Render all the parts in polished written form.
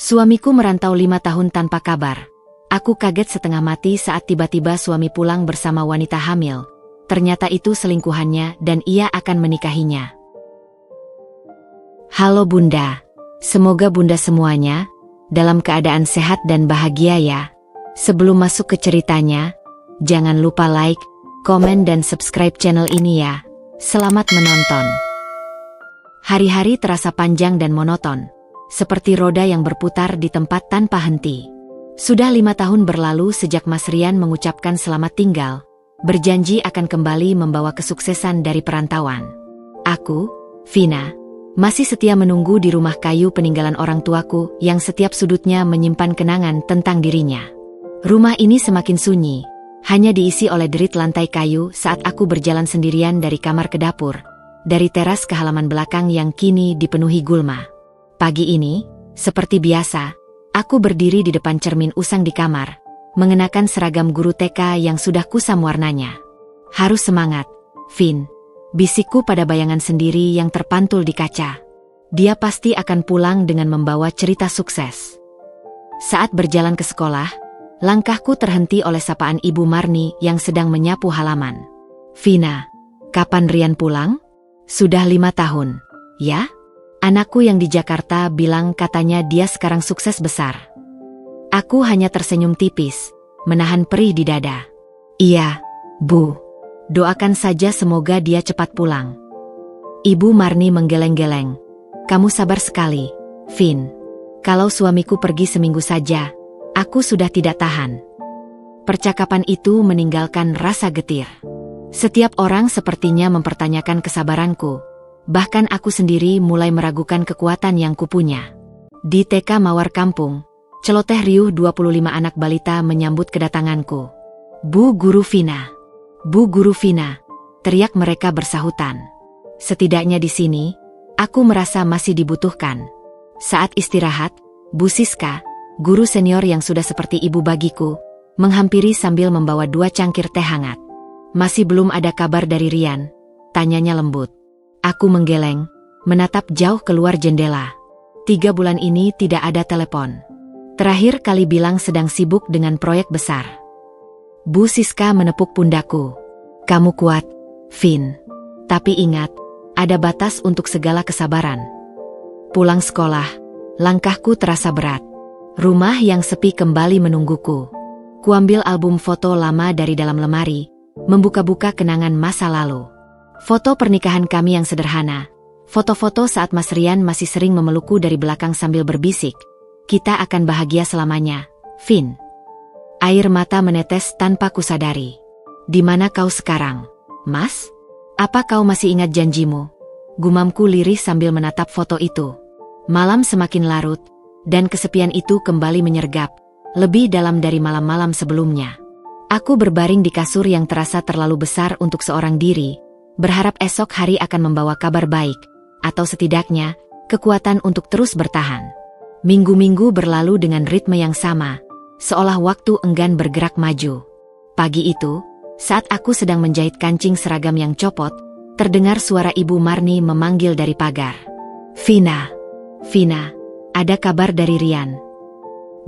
Suamiku merantau 5 tahun tanpa kabar. Aku kaget setengah mati saat tiba-tiba suami pulang bersama wanita hamil. Ternyata itu selingkuhannya dan ia akan menikahinya. Halo Bunda. Semoga Bunda semuanya dalam keadaan sehat dan bahagia ya. Sebelum masuk ke ceritanya, jangan lupa like, komen dan subscribe channel ini ya. Selamat menonton. Hari-hari terasa panjang dan monoton, seperti roda yang berputar di tempat tanpa henti. Sudah 5 tahun berlalu sejak Mas Rian mengucapkan selamat tinggal, berjanji akan kembali membawa kesuksesan dari perantauan. Aku, Vina, masih setia menunggu di rumah kayu peninggalan orang tuaku yang setiap sudutnya menyimpan kenangan tentang dirinya. Rumah ini semakin sunyi, hanya diisi oleh derit lantai kayu saat aku berjalan sendirian dari kamar ke dapur, dari teras ke halaman belakang yang kini dipenuhi gulma. Pagi ini, seperti biasa, aku berdiri di depan cermin usang di kamar, mengenakan seragam guru TK yang sudah kusam warnanya. Harus semangat, Vin, bisikku pada bayangan sendiri yang terpantul di kaca. Dia pasti akan pulang dengan membawa cerita sukses. Saat berjalan ke sekolah, langkahku terhenti oleh sapaan Ibu Marni yang sedang menyapu halaman. Vina, kapan Rian pulang? Sudah 5 tahun, ya? Anakku yang di Jakarta bilang katanya dia sekarang sukses besar. Aku hanya tersenyum tipis, menahan perih di dada. Iya, Bu. Doakan saja semoga dia cepat pulang. Ibu Marni menggeleng-geleng. Kamu sabar sekali, Vin. Kalau suamiku pergi seminggu saja, aku sudah tidak tahan. Percakapan itu meninggalkan rasa getir. Setiap orang sepertinya mempertanyakan kesabaranku. Bahkan aku sendiri mulai meragukan kekuatan yang kupunya. Di TK Mawar Kampung, celoteh riuh 25 anak balita menyambut kedatanganku. Bu Guru Vina. Bu Guru Vina, teriak mereka bersahutan. Setidaknya di sini, aku merasa masih dibutuhkan. Saat istirahat, Bu Siska, guru senior yang sudah seperti ibu bagiku, menghampiri sambil membawa 2 cangkir teh hangat. Masih belum ada kabar dari Rian? Tanyanya lembut. Aku menggeleng, menatap jauh keluar jendela. 3 bulan ini tidak ada telepon. Terakhir kali bilang sedang sibuk dengan proyek besar. Bu Siska menepuk pundakku. Kamu kuat, Vin. Tapi ingat, ada batas untuk segala kesabaran. Pulang sekolah, langkahku terasa berat. Rumah yang sepi kembali menungguku. Kuambil album foto lama dari dalam lemari, membuka-buka kenangan masa lalu. Foto pernikahan kami yang sederhana. Foto-foto saat Mas Rian masih sering memelukku dari belakang sambil berbisik. Kita akan bahagia selamanya, Vin. Air mata menetes tanpa kusadari. Di mana kau sekarang, Mas? Apa kau masih ingat janjimu? Gumamku lirih sambil menatap foto itu. Malam semakin larut, dan kesepian itu kembali menyergap, lebih dalam dari malam-malam sebelumnya. Aku berbaring di kasur yang terasa terlalu besar untuk seorang diri, berharap esok hari akan membawa kabar baik, atau setidaknya, kekuatan untuk terus bertahan. Minggu-minggu berlalu dengan ritme yang sama, seolah waktu enggan bergerak maju. Pagi itu, saat aku sedang menjahit kancing seragam yang copot, terdengar suara Ibu Marni memanggil dari pagar. Vina, Vina, ada kabar dari Rian.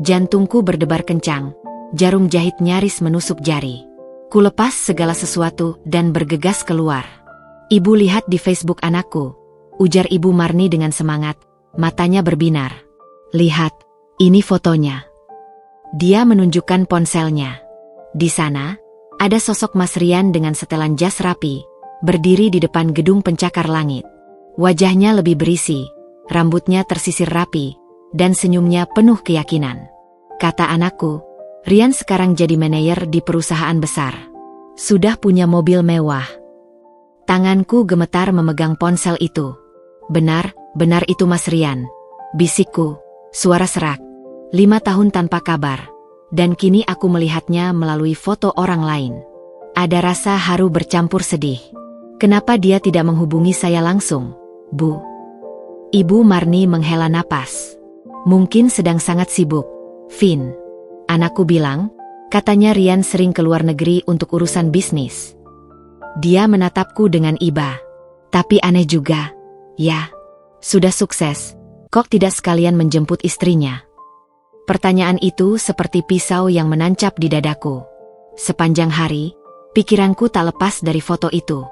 Jantungku berdebar kencang, jarum jahit nyaris menusuk jari. Kulepas segala sesuatu dan bergegas keluar. Ibu lihat di Facebook anakku, ujar Ibu Marni dengan semangat, matanya berbinar. Lihat, ini fotonya. Dia menunjukkan ponselnya. Di sana, ada sosok Mas Rian dengan setelan jas rapi, berdiri di depan gedung pencakar langit. Wajahnya lebih berisi, rambutnya tersisir rapi, dan senyumnya penuh keyakinan. Kata anakku, Rian sekarang jadi manajer di perusahaan besar. Sudah punya mobil mewah. Tanganku gemetar memegang ponsel itu. Benar, benar itu Mas Rian. Bisikku, suara serak. 5 tahun tanpa kabar. Dan kini aku melihatnya melalui foto orang lain. Ada rasa haru bercampur sedih. Kenapa dia tidak menghubungi saya langsung, Bu? Ibu Marni menghela napas. Mungkin sedang sangat sibuk, Vin. Anakku bilang, katanya Rian sering keluar negeri untuk urusan bisnis. Dia menatapku dengan iba. Tapi aneh juga. Ya, sudah sukses. Kok tidak sekalian menjemput istrinya? Pertanyaan itu seperti pisau yang menancap di dadaku. Sepanjang hari, pikiranku tak lepas dari foto itu.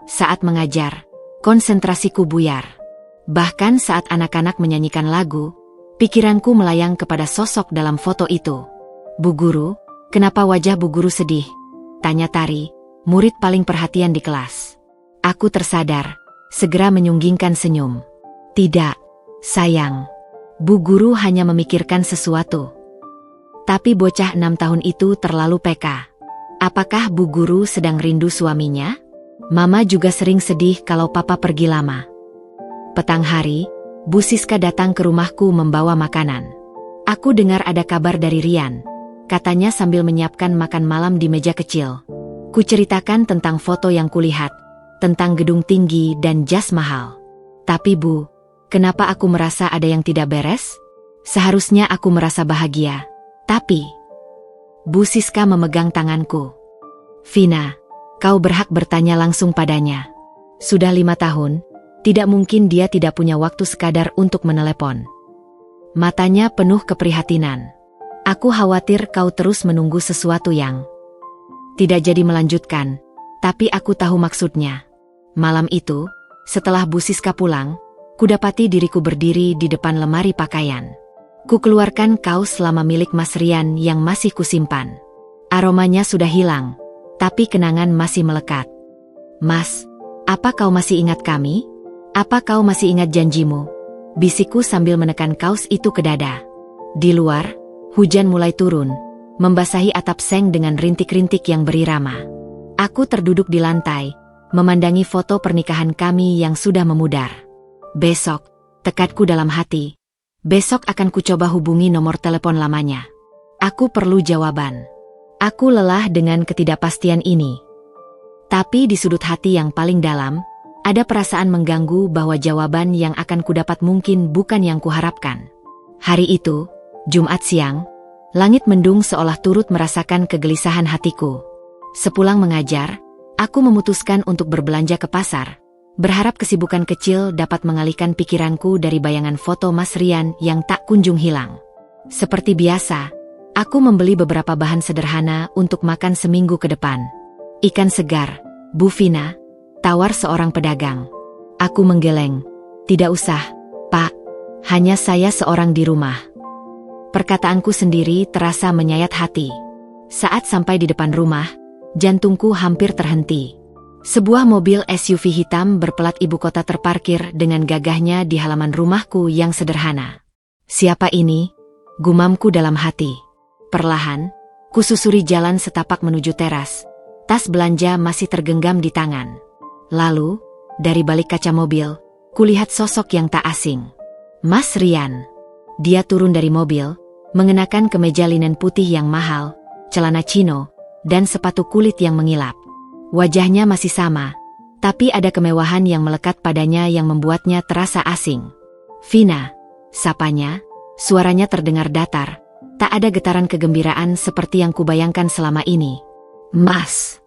Saat mengajar, konsentrasiku buyar. Bahkan saat anak-anak menyanyikan lagu, pikiranku melayang kepada sosok dalam foto itu. "Bu Guru, kenapa wajah Bu Guru sedih?" tanya Tari, murid paling perhatian di kelas. Aku tersadar, segera menyunggingkan senyum. "Tidak, sayang. Bu Guru hanya memikirkan sesuatu." Tapi bocah 6 tahun itu terlalu peka. Apakah Bu Guru sedang rindu suaminya? Mama juga sering sedih kalau papa pergi lama. Petang hari, Bu Siska datang ke rumahku membawa makanan. Aku dengar ada kabar dari Rian, katanya sambil menyiapkan makan malam di meja kecil. Kuceritakan tentang foto yang kulihat, tentang gedung tinggi dan jas mahal. "Tapi Bu, kenapa aku merasa ada yang tidak beres? Seharusnya aku merasa bahagia. Tapi..." Bu Siska memegang tanganku. "Vina, kau berhak bertanya langsung padanya. Sudah 5 tahun, tidak mungkin dia tidak punya waktu sekadar untuk menelepon." Matanya penuh keprihatinan. "Aku khawatir kau terus menunggu sesuatu yang tidak jadi melanjutkan, tapi aku tahu maksudnya." Malam itu, setelah Bu Siska pulang, kudapati diriku berdiri di depan lemari pakaian. Ku keluarkan kaos lama milik Mas Rian yang masih kusimpan. Aromanya sudah hilang, tapi kenangan masih melekat. "Mas, apa kau masih ingat kami? Apa kau masih ingat janjimu?" bisikku sambil menekan kaos itu ke dada. Di luar, hujan mulai turun, membasahi atap seng dengan rintik-rintik yang berirama. Aku terduduk di lantai, memandangi foto pernikahan kami yang sudah memudar. "Besok," tekadku dalam hati, "besok akan kucoba hubungi nomor telepon lamanya. Aku perlu jawaban." Aku lelah dengan ketidakpastian ini. Tapi di sudut hati yang paling dalam, ada perasaan mengganggu bahwa jawaban yang akan kudapat mungkin bukan yang kuharapkan. Hari itu, Jumat siang, langit mendung seolah turut merasakan kegelisahan hatiku. Sepulang mengajar, aku memutuskan untuk berbelanja ke pasar, berharap kesibukan kecil dapat mengalihkan pikiranku dari bayangan foto Mas Rian yang tak kunjung hilang. Seperti biasa, aku membeli beberapa bahan sederhana untuk makan seminggu ke depan. "Ikan segar, Bu Vina," tawar seorang pedagang. Aku menggeleng. "Tidak usah, Pak. Hanya saya seorang di rumah." Perkataanku sendiri terasa menyayat hati. Saat sampai di depan rumah, jantungku hampir terhenti. Sebuah mobil SUV hitam berplat ibu kota terparkir dengan gagahnya di halaman rumahku yang sederhana. "Siapa ini?" gumamku dalam hati. Perlahan, kususuri jalan setapak menuju teras. Tas belanja masih tergenggam di tangan. Lalu, dari balik kaca mobil, kulihat sosok yang tak asing. Mas Rian. Dia turun dari mobil, mengenakan kemeja linen putih yang mahal, celana chino, dan sepatu kulit yang mengilap. Wajahnya masih sama, tapi ada kemewahan yang melekat padanya yang membuatnya terasa asing. "Vina," sapanya, suaranya terdengar datar, tak ada getaran kegembiraan seperti yang kubayangkan selama ini. Mas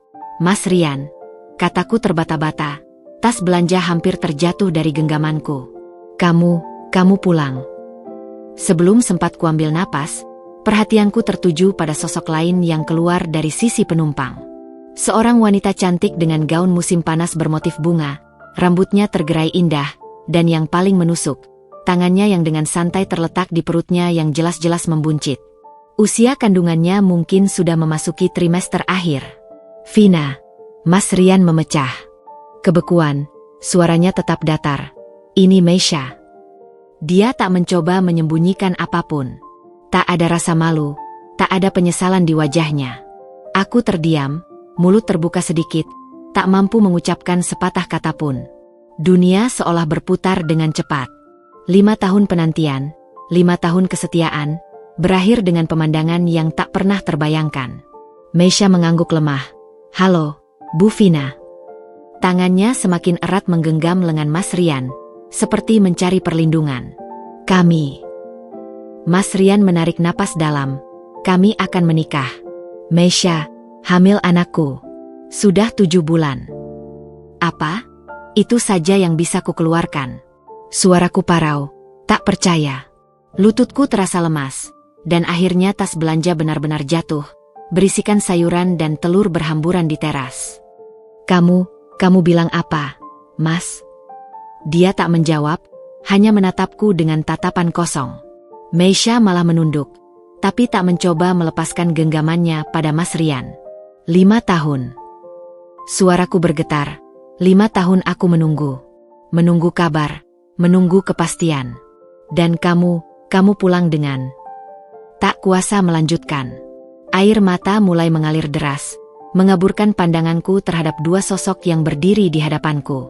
Rian," kataku terbata-bata, tas belanja hampir terjatuh dari genggamanku. Kamu pulang." Sebelum sempat kuambil napas, perhatianku tertuju pada sosok lain yang keluar dari sisi penumpang. Seorang wanita cantik dengan gaun musim panas bermotif bunga, rambutnya tergerai indah, dan yang paling menusuk, tangannya yang dengan santai terletak di perutnya yang jelas-jelas membuncit. Usia kandungannya mungkin sudah memasuki trimester akhir. "Vina," Mas Rian memecah. Kebekuan, suaranya tetap datar. "Ini Meisha." Dia tak mencoba menyembunyikan apapun. Tak ada rasa malu, tak ada penyesalan di wajahnya. Aku terdiam, mulut terbuka sedikit, tak mampu mengucapkan sepatah kata pun. Dunia seolah berputar dengan cepat. 5 tahun penantian, 5 tahun kesetiaan, berakhir dengan pemandangan yang tak pernah terbayangkan. Meisha mengangguk lemah. "Halo, Bu Vina." Tangannya semakin erat menggenggam lengan Mas Rian, seperti mencari perlindungan. "Kami..." Mas Rian menarik napas dalam. "Kami akan menikah. Meisha, hamil anakku. Sudah 7 bulan. "Apa?" Itu saja yang bisa kukeluarkan. Suaraku parau, tak percaya. Lututku terasa lemas. dan akhirnya tas belanja benar-benar jatuh, berisikan sayuran dan telur berhamburan di teras. Kamu bilang apa, Mas? Dia tak menjawab, hanya menatapku dengan tatapan kosong. Meisha malah menunduk, tapi tak mencoba melepaskan genggamannya pada Mas Rian. 5 tahun. Suaraku bergetar. 5 tahun aku menunggu. Menunggu kabar, menunggu kepastian. Dan kamu pulang dengan... Tak kuasa melanjutkan. Air mata mulai mengalir deras, mengaburkan pandanganku terhadap dua sosok yang berdiri di hadapanku.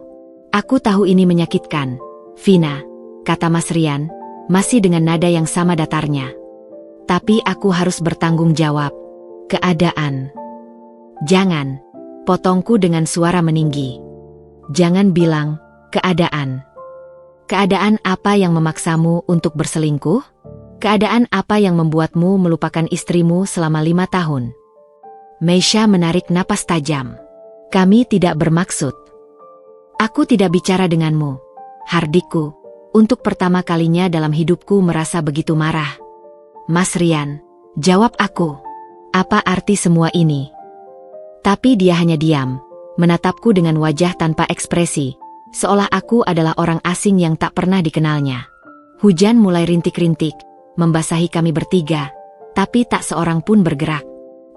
Aku tahu ini menyakitkan, Vina, kata Mas Rian, masih dengan nada yang sama datarnya. Tapi aku harus bertanggung jawab. Keadaan. Jangan, potongku dengan suara meninggi. Jangan bilang, keadaan. Keadaan apa yang memaksamu untuk berselingkuh? Keadaan apa yang membuatmu melupakan istrimu selama 5 tahun? Meisha menarik napas tajam. Kami tidak bermaksud. Aku tidak bicara denganmu, Hardikku. Untuk pertama kalinya dalam hidupku merasa begitu marah. Mas Rian, jawab aku. Apa arti semua ini? Tapi dia hanya diam, menatapku dengan wajah tanpa ekspresi, seolah aku adalah orang asing yang tak pernah dikenalnya. Hujan mulai rintik-rintik, membasahi kami bertiga, tapi tak seorang pun bergerak.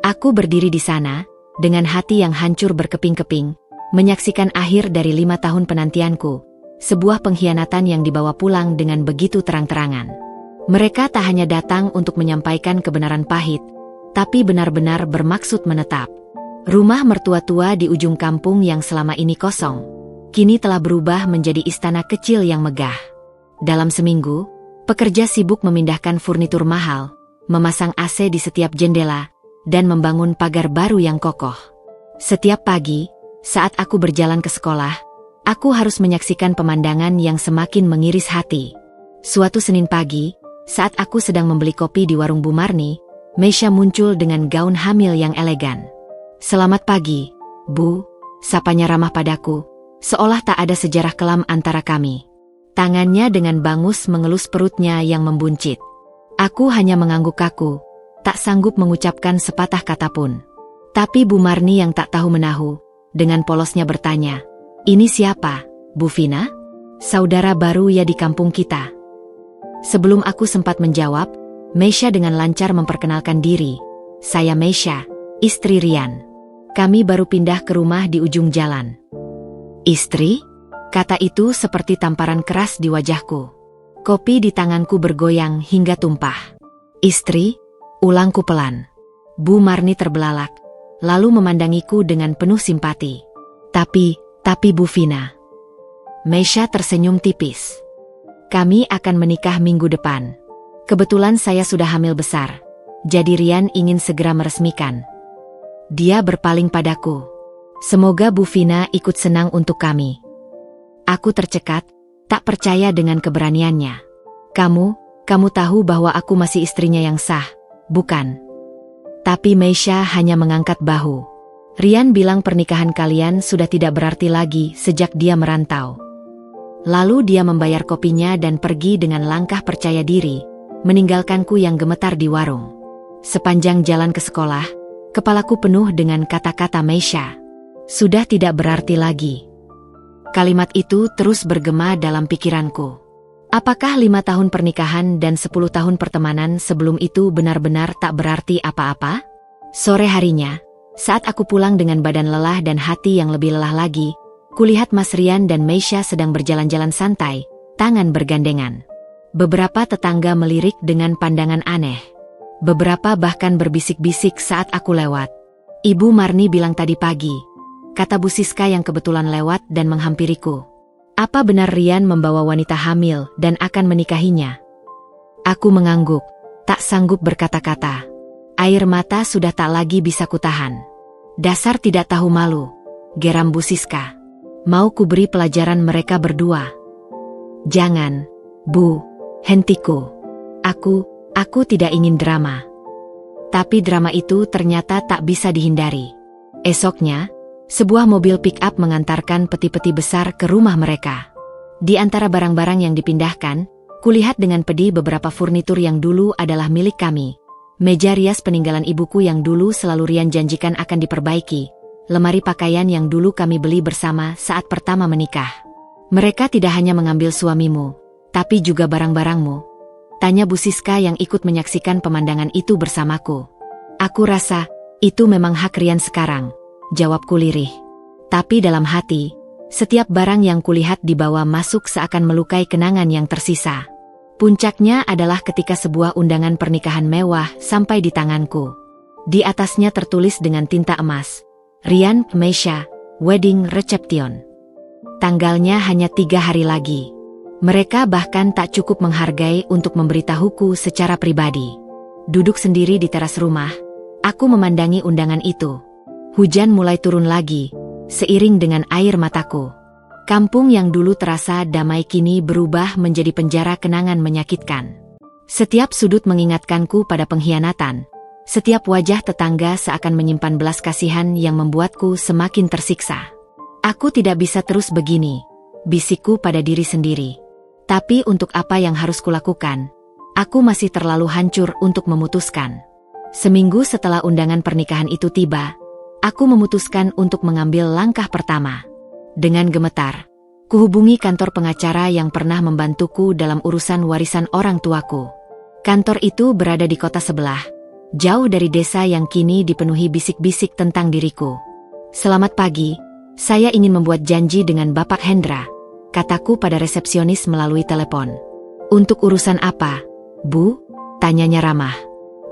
Aku berdiri di sana, dengan hati yang hancur berkeping-keping, menyaksikan akhir dari 5 tahun penantianku, sebuah pengkhianatan yang dibawa pulang dengan begitu terang-terangan. Mereka tak hanya datang untuk menyampaikan kebenaran pahit, tapi benar-benar bermaksud menetap. Rumah mertua tua di ujung kampung yang selama ini kosong, kini telah berubah menjadi istana kecil yang megah. Dalam seminggu, pekerja sibuk memindahkan furnitur mahal, memasang AC di setiap jendela, dan membangun pagar baru yang kokoh. Setiap pagi, saat aku berjalan ke sekolah, aku harus menyaksikan pemandangan yang semakin mengiris hati. Suatu Senin pagi, saat aku sedang membeli kopi di warung Bu Marni, Meisha muncul dengan gaun hamil yang elegan. Selamat pagi, Bu, sapanya ramah padaku, seolah tak ada sejarah kelam antara kami. Tangannya dengan bangus mengelus perutnya yang membuncit. Aku hanya mengangguk kaku, tak sanggup mengucapkan sepatah kata pun. Tapi Bu Marni yang tak tahu menahu, dengan polosnya bertanya, "Ini siapa, Bu Vina? Saudara baru ya di kampung kita?" Sebelum aku sempat menjawab, Meisha dengan lancar memperkenalkan diri. "Saya Meisha, istri Rian. Kami baru pindah ke rumah di ujung jalan." "Istri?" Kata itu seperti tamparan keras di wajahku. Kopi di tanganku bergoyang hingga tumpah. "Istri?" ulangku pelan. Bu Marni terbelalak, lalu memandangiku dengan penuh simpati. Tapi Bu Vina." Meisha tersenyum tipis. "Kami akan menikah minggu depan. Kebetulan saya sudah hamil besar, jadi Rian ingin segera meresmikan." Dia berpaling padaku. "Semoga Bu Vina ikut senang untuk kami." Aku tercekat, tak percaya dengan keberaniannya. Kamu tahu bahwa aku masih istrinya yang sah, bukan?" Tapi Meisha hanya mengangkat bahu. "Rian bilang pernikahan kalian sudah tidak berarti lagi sejak dia merantau." Lalu dia membayar kopinya dan pergi dengan langkah percaya diri, meninggalkanku yang gemetar di warung. Sepanjang jalan ke sekolah, kepalaku penuh dengan kata-kata Meisha. Sudah tidak berarti lagi. Kalimat itu terus bergema dalam pikiranku. Apakah 5 tahun pernikahan dan 10 tahun pertemanan sebelum itu benar-benar tak berarti apa-apa? Sore harinya, saat aku pulang dengan badan lelah dan hati yang lebih lelah lagi, kulihat Mas Rian dan Meisha sedang berjalan-jalan santai, tangan bergandengan. Beberapa tetangga melirik dengan pandangan aneh. Beberapa bahkan berbisik-bisik saat aku lewat. "Ibu Marni bilang tadi pagi," kata Bu Siska yang kebetulan lewat dan menghampiriku. "Apa benar Rian membawa wanita hamil dan akan menikahinya?" Aku mengangguk, tak sanggup berkata-kata. Air mata sudah tak lagi bisa kutahan. "Dasar tidak tahu malu," geram Bu Siska. "Mau kuberi pelajaran mereka berdua." "Jangan, Bu," hentiku. Aku tidak ingin drama. Tapi drama itu ternyata tak bisa dihindari. Esoknya, sebuah mobil pick-up mengantarkan peti-peti besar ke rumah mereka. Di antara barang-barang yang dipindahkan, Kulihat dengan pedih beberapa furnitur yang dulu adalah milik kami. Meja rias peninggalan ibuku yang dulu selalu Rian janjikan akan diperbaiki. Lemari pakaian yang dulu kami beli bersama saat pertama menikah. Mereka tidak hanya mengambil suamimu, tapi juga barang-barangmu. Tanya Bu Siska yang ikut menyaksikan pemandangan itu bersamaku. Aku rasa, itu memang hak Rian sekarang, jawabku lirih. Tapi dalam hati, setiap barang yang kulihat dibawa masuk seakan melukai kenangan yang tersisa. Puncaknya adalah ketika sebuah undangan pernikahan mewah sampai di tanganku. Di atasnya tertulis dengan tinta emas, Rian Meisha, Wedding Reception. Tanggalnya hanya 3 hari lagi. Mereka bahkan tak cukup menghargai untuk memberitahuku secara pribadi. Duduk sendiri di teras rumah, aku memandangi undangan itu. Hujan mulai turun lagi, seiring dengan air mataku. Kampung yang dulu terasa damai kini berubah menjadi penjara kenangan menyakitkan. Setiap sudut mengingatkanku pada pengkhianatan. Setiap wajah tetangga seakan menyimpan belas kasihan yang membuatku semakin tersiksa. Aku tidak bisa terus begini, bisikku pada diri sendiri. Tapi untuk apa yang harus kulakukan? Aku masih terlalu hancur untuk memutuskan. Seminggu setelah undangan pernikahan itu tiba, aku memutuskan untuk mengambil langkah pertama. Dengan gemetar, kuhubungi kantor pengacara yang pernah membantuku dalam urusan warisan orang tuaku. Kantor itu berada di kota sebelah, jauh dari desa yang kini dipenuhi bisik-bisik tentang diriku. "Selamat pagi, saya ingin membuat janji dengan Bapak Hendra," kataku pada resepsionis melalui telepon. "Untuk urusan apa, Bu?" tanyanya ramah.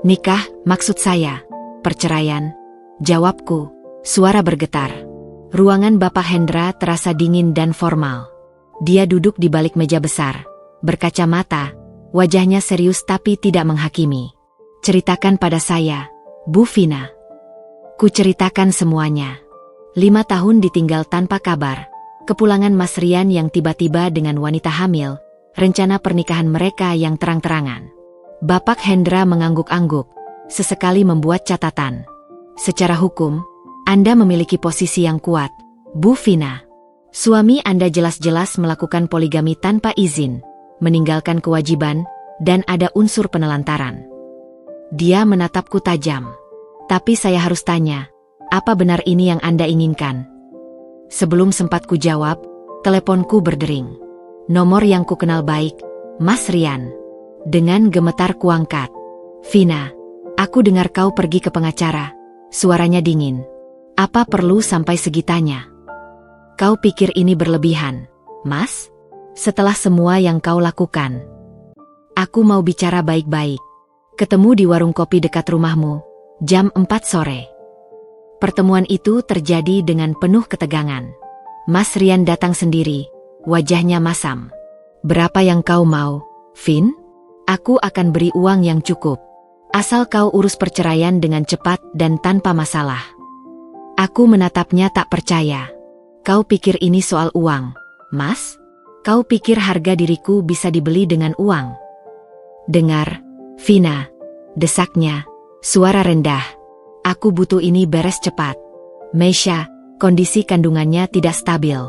"Nikah, maksud saya." "Perceraian," jawabku, suara bergetar. Ruangan Bapak Hendra terasa dingin dan formal. Dia duduk di balik meja besar, berkacamata, wajahnya serius tapi tidak menghakimi. "Ceritakan pada saya, Bu Vina." Ku ceritakan semuanya. 5 tahun ditinggal tanpa kabar, kepulangan Mas Rian yang tiba-tiba dengan wanita hamil, rencana pernikahan mereka yang terang-terangan. Bapak Hendra mengangguk-angguk, sesekali membuat catatan. "Secara hukum, Anda memiliki posisi yang kuat, Bu Vina. Suami Anda jelas-jelas melakukan poligami tanpa izin, meninggalkan kewajiban, dan ada unsur penelantaran." Dia menatapku tajam. "Tapi saya harus tanya, apa benar ini yang Anda inginkan?" Sebelum sempat ku jawab, teleponku berdering. Nomor yang ku kenal baik, Mas Rian. Dengan gemetar kuangkat. "Vina, aku dengar kau pergi ke pengacara." Suaranya dingin. "Apa perlu sampai segitanya? Kau pikir ini berlebihan, Mas? Setelah semua yang kau lakukan." "Aku mau bicara baik-baik. Ketemu di warung kopi dekat rumahmu, jam 4 sore. Pertemuan itu terjadi dengan penuh ketegangan. Mas Rian datang sendiri, wajahnya masam. "Berapa yang kau mau, Vin? Aku akan beri uang yang cukup. Asal kau urus perceraian dengan cepat dan tanpa masalah." Aku menatapnya tak percaya. "Kau pikir ini soal uang, Mas? Kau pikir harga diriku bisa dibeli dengan uang?" "Dengar, Vina," desaknya, suara rendah. "Aku butuh ini beres cepat. Meisha, kondisi kandungannya tidak stabil.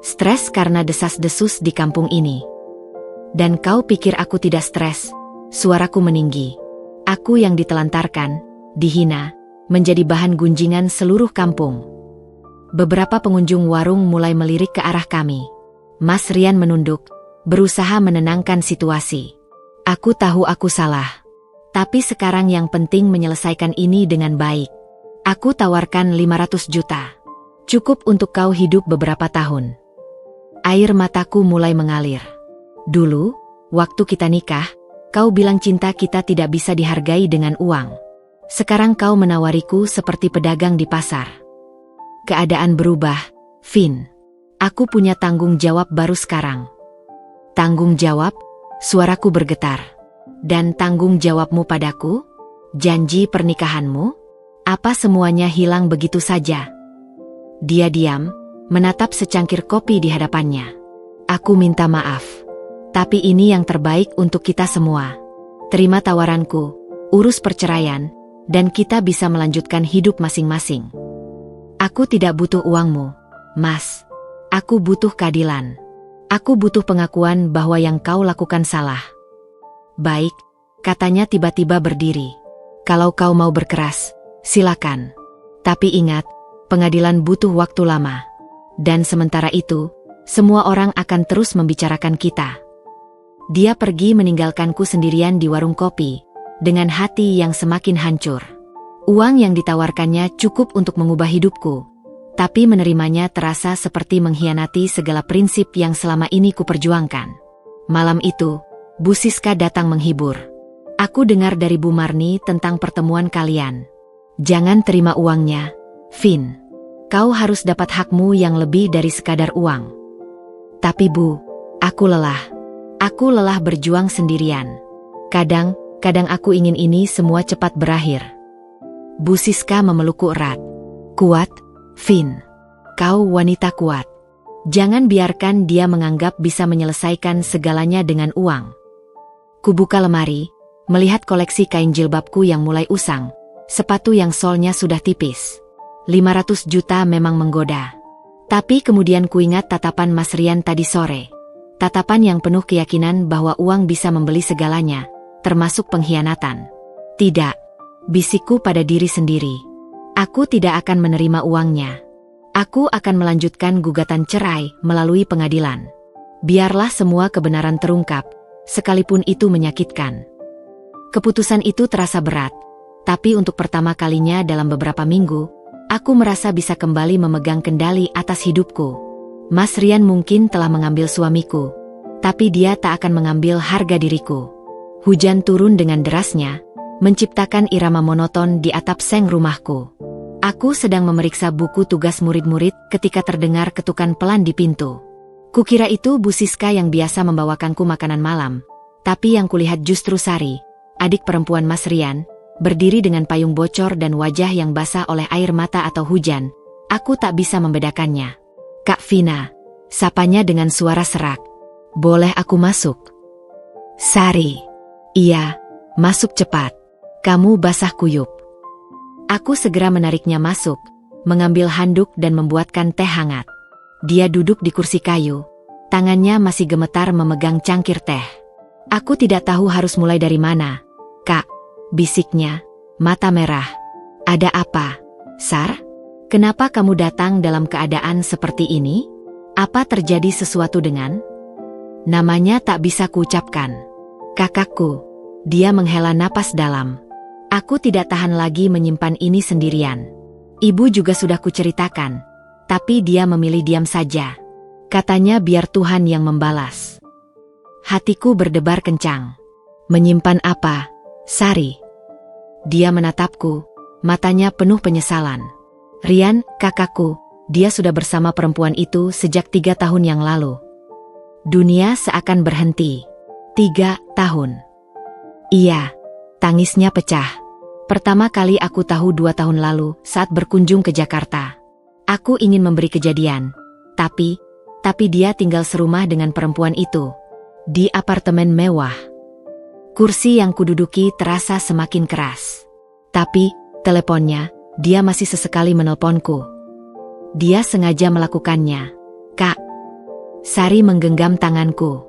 Stres karena desas-desus di kampung ini." "Dan kau pikir aku tidak stres?" Suaraku meninggi. "Aku yang ditelantarkan, dihina, menjadi bahan gunjingan seluruh kampung." Beberapa pengunjung warung mulai melirik ke arah kami. Mas Rian menunduk, berusaha menenangkan situasi. "Aku tahu aku salah. Tapi sekarang yang penting menyelesaikan ini dengan baik. Aku tawarkan 500 juta. Cukup untuk kau hidup beberapa tahun." Air mataku mulai mengalir. "Dulu, waktu kita nikah, kau bilang cinta kita tidak bisa dihargai dengan uang. Sekarang kau menawariku seperti pedagang di pasar." Keadaan berubah, Vin. Aku punya tanggung jawab baru sekarang. "Tanggung jawab?" Suaraku bergetar. "Dan tanggung jawabmu padaku? Janji pernikahanmu? Apa semuanya hilang begitu saja?" Dia diam, menatap secangkir kopi di hadapannya. "Aku minta maaf. Tapi ini yang terbaik untuk kita semua. Terima tawaranku, urus perceraian, dan kita bisa melanjutkan hidup masing-masing." "Aku tidak butuh uangmu, Mas. Aku butuh keadilan. Aku butuh pengakuan bahwa yang kau lakukan salah. Baik, katanya tiba-tiba berdiri. Kalau kau mau berkeras, silakan. Tapi ingat, pengadilan butuh waktu lama. Dan sementara itu, semua orang akan terus membicarakan kita. Dia pergi meninggalkanku sendirian di warung kopi, dengan hati yang semakin hancur. Uang yang ditawarkannya cukup untuk mengubah hidupku, tapi menerimanya terasa seperti mengkhianati segala prinsip yang selama ini kuperjuangkan. Malam itu, Bu Siska datang menghibur. Aku dengar dari Bu Marni tentang pertemuan kalian. Jangan terima uangnya, Vin. Kau harus dapat hakmu yang lebih dari sekadar uang. Tapi Bu, aku lelah. Aku lelah berjuang sendirian. Kadang aku ingin ini semua cepat berakhir. Bu Siska memelukku erat. Kuat, Vin. Kau wanita kuat. Jangan biarkan dia menganggap bisa menyelesaikan segalanya dengan uang. Kubuka lemari, melihat koleksi kain jilbabku yang mulai usang, sepatu yang solnya sudah tipis. 500 juta memang menggoda. Tapi kemudian kuingat tatapan Mas Rian tadi sore. Tatapan yang penuh keyakinan bahwa uang bisa membeli segalanya, termasuk pengkhianatan. Tidak, bisikku pada diri sendiri. Aku tidak akan menerima uangnya. Aku akan melanjutkan gugatan cerai melalui pengadilan. Biarlah semua kebenaran terungkap, sekalipun itu menyakitkan. Keputusan itu terasa berat, tapi untuk pertama kalinya dalam beberapa minggu, aku merasa bisa kembali memegang kendali atas hidupku. Mas Rian mungkin telah mengambil suamiku, tapi dia tak akan mengambil harga diriku. Hujan turun dengan derasnya, menciptakan irama monoton di atap seng rumahku. Aku sedang memeriksa buku tugas murid-murid ketika terdengar ketukan pelan di pintu. Kukira itu Bu Siska yang biasa membawakanku makanan malam, tapi yang kulihat justru Sari, adik perempuan Mas Rian, berdiri dengan payung bocor dan wajah yang basah oleh air mata atau hujan. Aku tak bisa membedakannya. Kak Vina, sapanya dengan suara serak. Boleh aku masuk? Sari. Iya, masuk cepat. Kamu basah kuyup. Aku segera menariknya masuk, mengambil handuk dan membuatkan teh hangat. Dia duduk di kursi kayu, tangannya masih gemetar memegang cangkir teh. Aku tidak tahu harus mulai dari mana. Kak, bisiknya, mata merah. Ada apa, Sar? Kenapa kamu datang dalam keadaan seperti ini? Apa terjadi sesuatu dengan? Namanya tak bisa kuucapkan. Kakakku. Dia menghela napas dalam. Aku tidak tahan lagi menyimpan ini sendirian. Ibu juga sudah kuceritakan, tapi dia memilih diam saja. Katanya biar Tuhan yang membalas. Hatiku berdebar kencang. Menyimpan apa, Sari? Dia menatapku, matanya penuh penyesalan. Rian, kakakku, dia sudah bersama perempuan itu sejak 3 tahun yang lalu. Dunia seakan berhenti. 3 tahun. Iya, tangisnya pecah. Pertama kali aku tahu 2 tahun lalu saat berkunjung ke Jakarta. Aku ingin memberi kejadian, tapi dia tinggal serumah dengan perempuan itu. Di apartemen mewah. Kursi yang kududuki terasa semakin keras. Tapi, teleponnya, dia masih sesekali menelponku. Dia sengaja melakukannya. Kak. Sari menggenggam tanganku.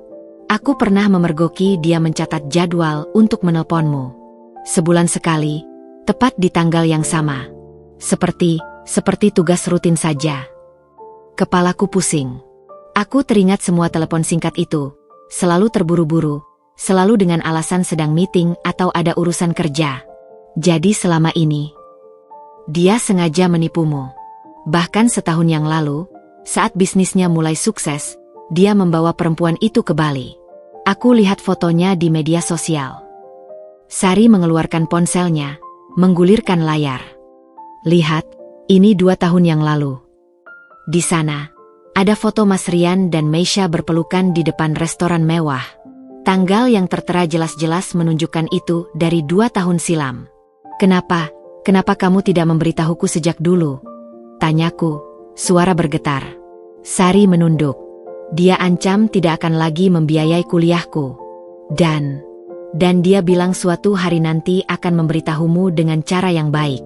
Aku pernah memergoki dia mencatat jadwal untuk menelponmu. Sebulan sekali, tepat di tanggal yang sama. Seperti tugas rutin saja. Kepalaku pusing. Aku teringat semua telepon singkat itu, selalu terburu-buru, selalu dengan alasan sedang meeting atau ada urusan kerja. Jadi selama ini, dia sengaja menipumu. Bahkan setahun yang lalu, saat bisnisnya mulai sukses, dia membawa perempuan itu ke Bali. Aku lihat fotonya di media sosial. Sari mengeluarkan ponselnya, menggulirkan layar. Lihat, ini 2 tahun yang lalu. Di sana, ada foto Mas Rian dan Meisha berpelukan di depan restoran mewah. Tanggal yang tertera jelas-jelas menunjukkan itu dari 2 tahun silam. Kenapa kamu tidak memberitahuku sejak dulu? Tanyaku, suara bergetar. Sari menunduk. Dia ancam tidak akan lagi membiayai kuliahku. Dan dia bilang suatu hari nanti akan memberitahumu dengan cara yang baik.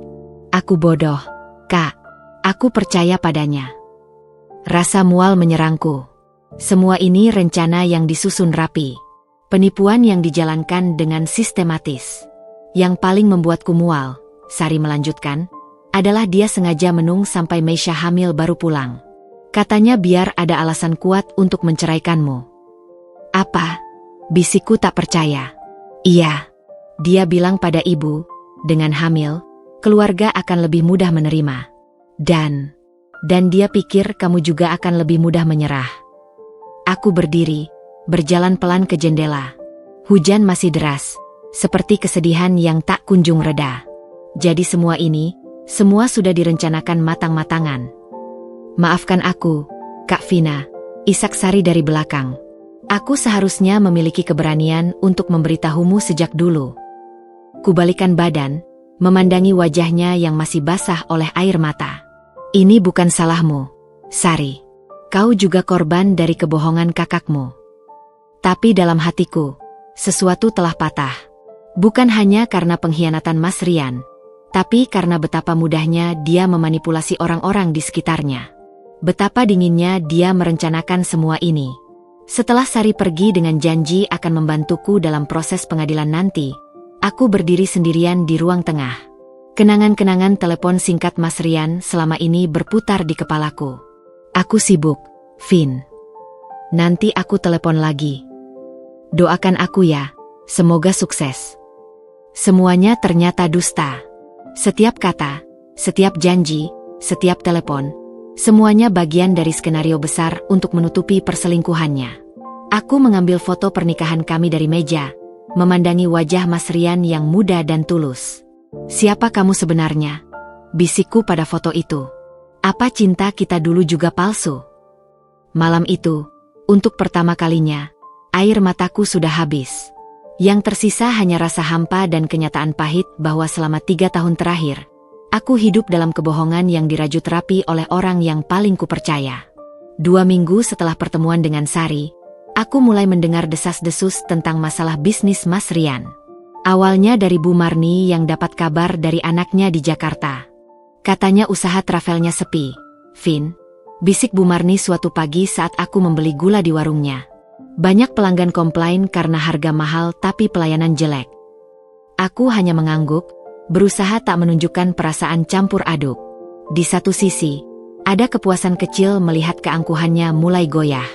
Aku bodoh, Kak. Aku percaya padanya. Rasa mual menyerangku. Semua ini rencana yang disusun rapi. Penipuan yang dijalankan dengan sistematis. Yang paling membuatku mual, Sari melanjutkan, adalah dia sengaja menung sampai Meisha hamil baru pulang. Katanya biar ada alasan kuat untuk menceraikanmu. Apa? Bisikku tak percaya. Iya. Dia bilang pada ibu, dengan hamil, keluarga akan lebih mudah menerima. Dan dia pikir kamu juga akan lebih mudah menyerah. Aku berdiri, berjalan pelan ke jendela. Hujan masih deras, seperti kesedihan yang tak kunjung reda. Jadi semua sudah direncanakan matang-matangan. Maafkan aku, Kak Vina, isak Sari dari belakang. Aku seharusnya memiliki keberanian untuk memberitahumu sejak dulu. Kubalikan badan, memandangi wajahnya yang masih basah oleh air mata. Ini bukan salahmu, Sari. Kau juga korban dari kebohongan kakakmu. Tapi dalam hatiku, sesuatu telah patah. Bukan hanya karena pengkhianatan Mas Rian, tapi karena betapa mudahnya dia memanipulasi orang-orang di sekitarnya. Betapa dinginnya dia merencanakan semua ini. Setelah Sari pergi dengan janji akan membantuku dalam proses pengadilan nanti, aku berdiri sendirian di ruang tengah. Kenangan-kenangan telepon singkat Mas Rian selama ini berputar di kepalaku. Aku sibuk, Vin. Nanti aku telepon lagi. Doakan aku ya, semoga sukses. Semuanya ternyata dusta. Setiap kata, setiap janji, setiap telepon, semuanya bagian dari skenario besar untuk menutupi perselingkuhannya. Aku mengambil foto pernikahan kami dari meja, memandangi wajah Mas Rian yang muda dan tulus. Siapa kamu sebenarnya? Bisikku pada foto itu. Apa cinta kita dulu juga palsu? Malam itu, untuk pertama kalinya, air mataku sudah habis. Yang tersisa hanya rasa hampa dan kenyataan pahit bahwa selama 3 tahun terakhir, aku hidup dalam kebohongan yang dirajut rapi oleh orang yang paling kupercaya. 2 minggu setelah pertemuan dengan Sari, aku mulai mendengar desas-desus tentang masalah bisnis Mas Rian. Awalnya dari Bu Marni yang dapat kabar dari anaknya di Jakarta. Katanya usaha travelnya sepi. Vin, bisik Bu Marni suatu pagi saat aku membeli gula di warungnya. Banyak pelanggan komplain karena harga mahal tapi pelayanan jelek. Aku hanya mengangguk, berusaha tak menunjukkan perasaan campur aduk. Di satu sisi, ada kepuasan kecil melihat keangkuhannya mulai goyah.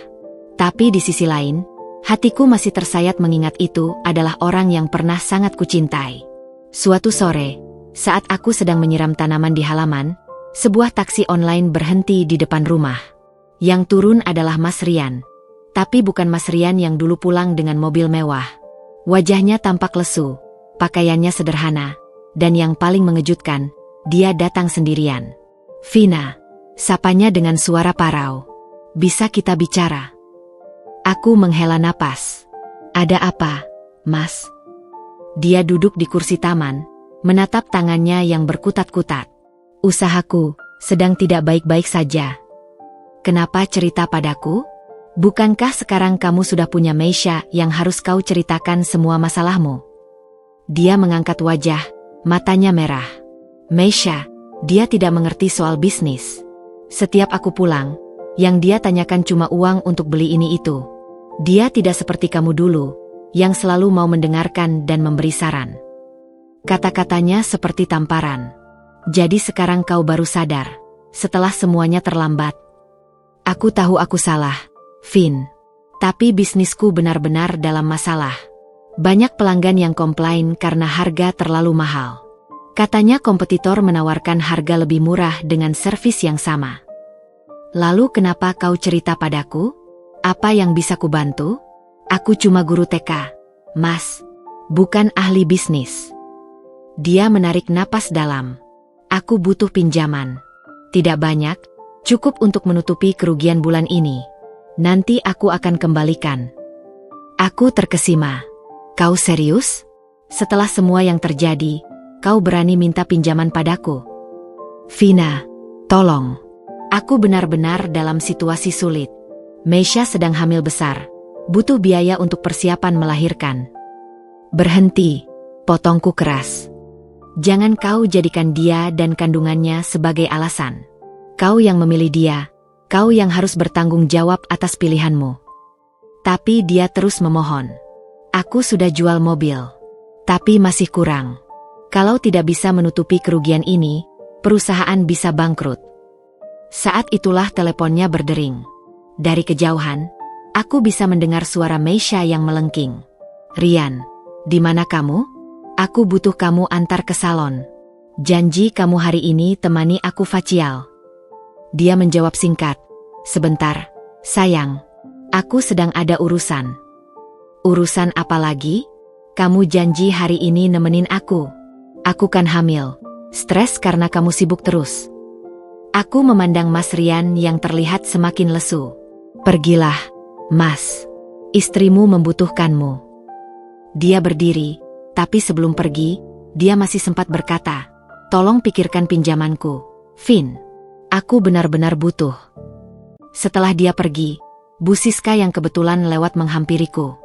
Tapi di sisi lain, hatiku masih tersayat mengingat itu adalah orang yang pernah sangat kucintai. Suatu sore, saat aku sedang menyiram tanaman di halaman, sebuah taksi online berhenti di depan rumah. Yang turun adalah Mas Rian. Tapi bukan Mas Rian yang dulu pulang dengan mobil mewah. Wajahnya tampak lesu, pakaiannya sederhana, dan yang paling mengejutkan, dia datang sendirian. Vina, sapanya dengan suara parau. Bisa kita bicara? Aku menghela napas. Ada apa, Mas? Dia duduk di kursi taman, menatap tangannya yang berkutat-kutat. Usahaku sedang tidak baik-baik saja. Kenapa cerita padaku? Bukankah sekarang kamu sudah punya Meisha yang harus kau ceritakan semua masalahmu? Dia mengangkat wajah, matanya merah. Meisha, dia tidak mengerti soal bisnis. Setiap aku pulang, yang dia tanyakan cuma uang untuk beli ini itu. Dia tidak seperti kamu dulu, yang selalu mau mendengarkan dan memberi saran. Kata-katanya seperti tamparan. Jadi sekarang kau baru sadar, setelah semuanya terlambat. Aku tahu aku salah, Vin. Tapi bisnisku benar-benar dalam masalah. Banyak pelanggan yang komplain karena harga terlalu mahal. Katanya kompetitor menawarkan harga lebih murah dengan servis yang sama. Lalu kenapa kau cerita padaku? Apa yang bisa kubantu? Aku cuma guru TK, Mas. Bukan ahli bisnis. Dia menarik napas dalam. Aku butuh pinjaman. Tidak banyak, cukup untuk menutupi kerugian bulan ini. Nanti aku akan kembalikan. Aku terkesima. Kau serius? Setelah semua yang terjadi, kau berani minta pinjaman padaku? Vina, tolong. Aku benar-benar dalam situasi sulit. Meisha sedang hamil besar. Butuh biaya untuk persiapan melahirkan. Berhenti, potongku keras. Jangan kau jadikan dia dan kandungannya sebagai alasan. Kau yang memilih dia, Kau yang harus bertanggung jawab atas pilihanmu. Tapi dia terus memohon. Aku sudah jual mobil. Tapi masih kurang. Kalau tidak bisa menutupi kerugian ini, perusahaan bisa bangkrut. Saat itulah teleponnya berdering. Dari kejauhan, aku bisa mendengar suara Meisha yang melengking. Rian, di mana kamu? Aku butuh kamu antar ke salon. Janji kamu hari ini temani aku facial. Dia menjawab singkat. Sebentar, sayang. Aku sedang ada urusan. Urusan apa lagi? Kamu janji hari ini nemenin aku. Aku kan hamil. Stres karena kamu sibuk terus. Aku memandang Mas Rian yang terlihat semakin lesu. Pergilah, Mas. Istrimu membutuhkanmu. Dia berdiri, tapi sebelum pergi, dia masih sempat berkata, tolong pikirkan pinjamanku, Vin. Aku benar-benar butuh. Setelah dia pergi, Bu Siska yang kebetulan lewat menghampiriku.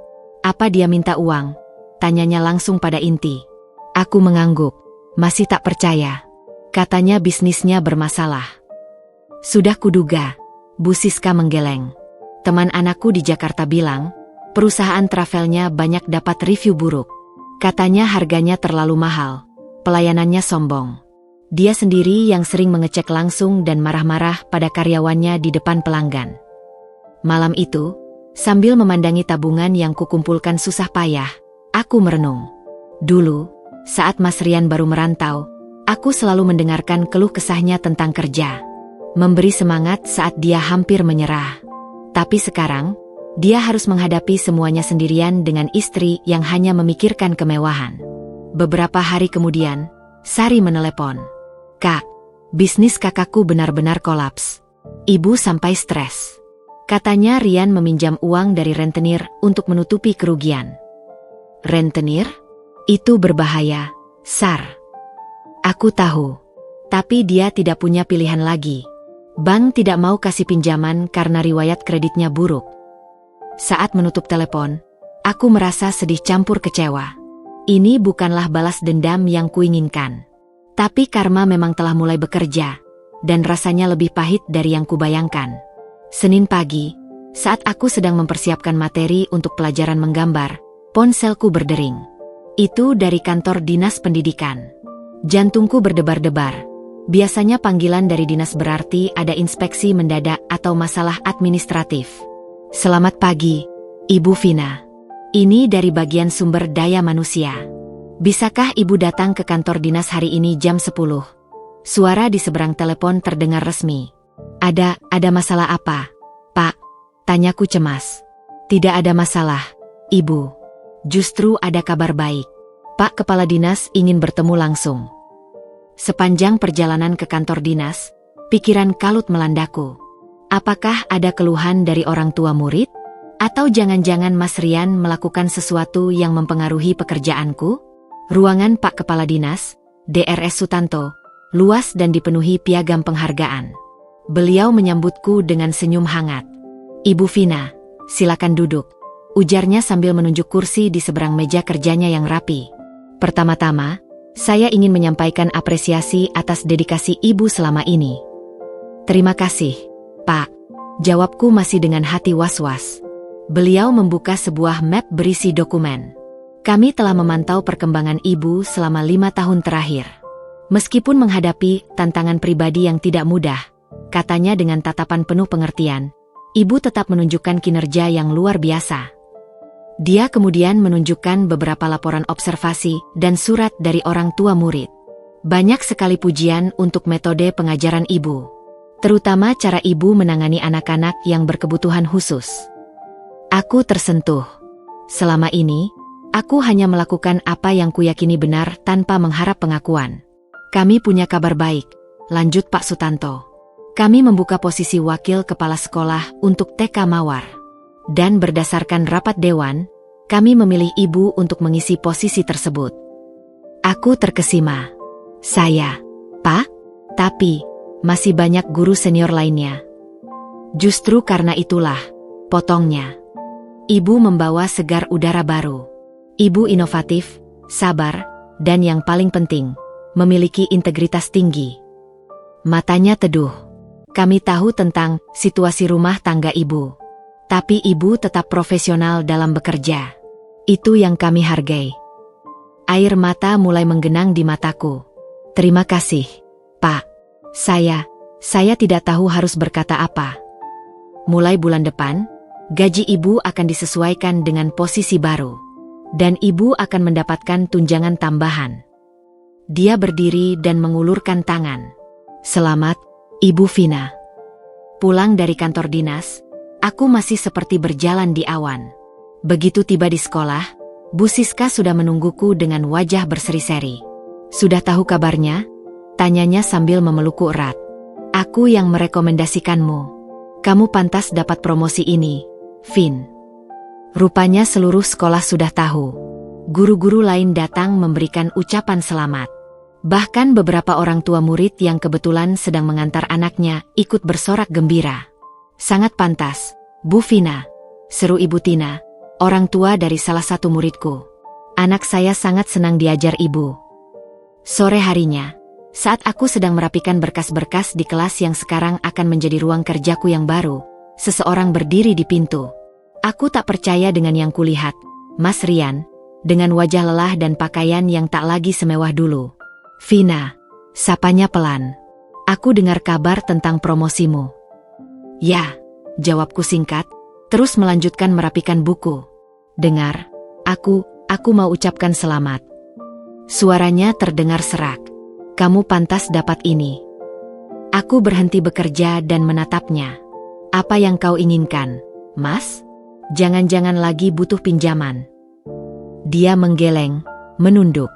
Apa dia minta uang? Tanyanya langsung pada inti. Aku mengangguk, masih tak percaya. Katanya bisnisnya bermasalah. Sudah kuduga, Bu Siska menggeleng. Teman anakku di Jakarta bilang, perusahaan travelnya banyak dapat review buruk. Katanya harganya terlalu mahal, pelayanannya sombong. Dia sendiri yang sering mengecek langsung dan marah-marah pada karyawannya di depan pelanggan. Malam itu, sambil memandangi tabungan yang kukumpulkan susah payah, aku merenung. Dulu, saat Mas Rian baru merantau, aku selalu mendengarkan keluh kesahnya tentang kerja. Memberi semangat saat dia hampir menyerah. Tapi sekarang, dia harus menghadapi semuanya sendirian dengan istri yang hanya memikirkan kemewahan. Beberapa hari kemudian, Sari menelepon. Kak, bisnis kakakku benar-benar kolaps. Ibu sampai stres. Katanya Rian meminjam uang dari rentenir untuk menutupi kerugian. Rentenir? Itu berbahaya, Sar. Aku tahu. Tapi dia tidak punya pilihan lagi. Bank tidak mau kasih pinjaman karena riwayat kreditnya buruk. Saat menutup telepon, aku merasa sedih campur kecewa. Ini bukanlah balas dendam yang kuinginkan. Tapi karma memang telah mulai bekerja, dan rasanya lebih pahit dari yang kubayangkan. Senin pagi, saat aku sedang mempersiapkan materi untuk pelajaran menggambar, ponselku berdering. Itu dari kantor dinas pendidikan. Jantungku berdebar-debar. Biasanya panggilan dari dinas berarti ada inspeksi mendadak atau masalah administratif. Selamat pagi, Ibu Vina. Ini dari bagian sumber daya manusia. Bisakah Ibu datang ke kantor dinas hari ini jam 10? Suara di seberang telepon terdengar resmi. Ada masalah apa, Pak? Tanyaku cemas. Tidak ada masalah, Ibu. Justru ada kabar baik. Pak Kepala Dinas ingin bertemu langsung. Sepanjang perjalanan ke kantor dinas, pikiran kalut melandaku. Apakah ada keluhan dari orang tua murid? Atau jangan-jangan Mas Rian melakukan sesuatu yang mempengaruhi pekerjaanku? Ruangan Pak Kepala Dinas, DRS Sutanto, luas dan dipenuhi piagam penghargaan. Beliau menyambutku dengan senyum hangat. Ibu Vina, silakan duduk, ujarnya sambil menunjuk kursi di seberang meja kerjanya yang rapi. Pertama-tama, saya ingin menyampaikan apresiasi atas dedikasi Ibu selama ini. Terima kasih, Pak. Jawabku masih dengan hati was-was. Beliau membuka sebuah map berisi dokumen. Kami telah memantau perkembangan Ibu selama 5 tahun terakhir. Meskipun menghadapi tantangan pribadi yang tidak mudah, katanya dengan tatapan penuh pengertian, Ibu tetap menunjukkan kinerja yang luar biasa. Dia kemudian menunjukkan beberapa laporan observasi dan surat dari orang tua murid. Banyak sekali pujian untuk metode pengajaran Ibu, terutama cara Ibu menangani anak-anak yang berkebutuhan khusus. Aku tersentuh. Selama ini, aku hanya melakukan apa yang kuyakini benar tanpa mengharap pengakuan. Kami punya kabar baik, lanjut Pak Sutanto. Kami membuka posisi wakil kepala sekolah untuk TK Mawar. Dan berdasarkan rapat dewan, kami memilih Ibu untuk mengisi posisi tersebut. Aku terkesima. Saya, Pak, tapi masih banyak guru senior lainnya. Justru karena itulah, potongnya. Ibu membawa segar udara baru. Ibu inovatif, sabar, dan yang paling penting, memiliki integritas tinggi. Matanya teduh. Kami tahu tentang situasi rumah tangga ibu. Tapi ibu tetap profesional dalam bekerja. Itu yang kami hargai. Air mata mulai menggenang di mataku. Terima kasih, Pak. Saya tidak tahu harus berkata apa. Mulai bulan depan, gaji ibu akan disesuaikan dengan posisi baru. Dan ibu akan mendapatkan tunjangan tambahan. Dia berdiri dan mengulurkan tangan. Selamat, Ibu Vina. Pulang dari kantor dinas, aku masih seperti berjalan di awan. Begitu tiba di sekolah, Bu Siska sudah menungguku dengan wajah berseri-seri. Sudah tahu kabarnya? Tanyanya sambil memelukku erat. Aku yang merekomendasikanmu. Kamu pantas dapat promosi ini, Vin. Rupanya seluruh sekolah sudah tahu. Guru-guru lain datang memberikan ucapan selamat. Bahkan beberapa orang tua murid yang kebetulan sedang mengantar anaknya ikut bersorak gembira. Sangat pantas, Bu Vina, seru Ibu Tina, orang tua dari salah satu muridku. Anak saya sangat senang diajar ibu. Sore harinya, saat aku sedang merapikan berkas-berkas di kelas yang sekarang akan menjadi ruang kerjaku yang baru, seseorang berdiri di pintu. Aku tak percaya dengan yang kulihat, Mas Rian, dengan wajah lelah dan pakaian yang tak lagi semewah dulu. Vina, sapanya pelan. Aku dengar kabar tentang promosimu. Ya, jawabku singkat, terus melanjutkan merapikan buku. Dengar, aku mau ucapkan selamat. Suaranya terdengar serak. Kamu pantas dapat ini. Aku berhenti bekerja dan menatapnya. Apa yang kau inginkan, Mas? Jangan-jangan lagi butuh pinjaman. Dia menggeleng, menunduk.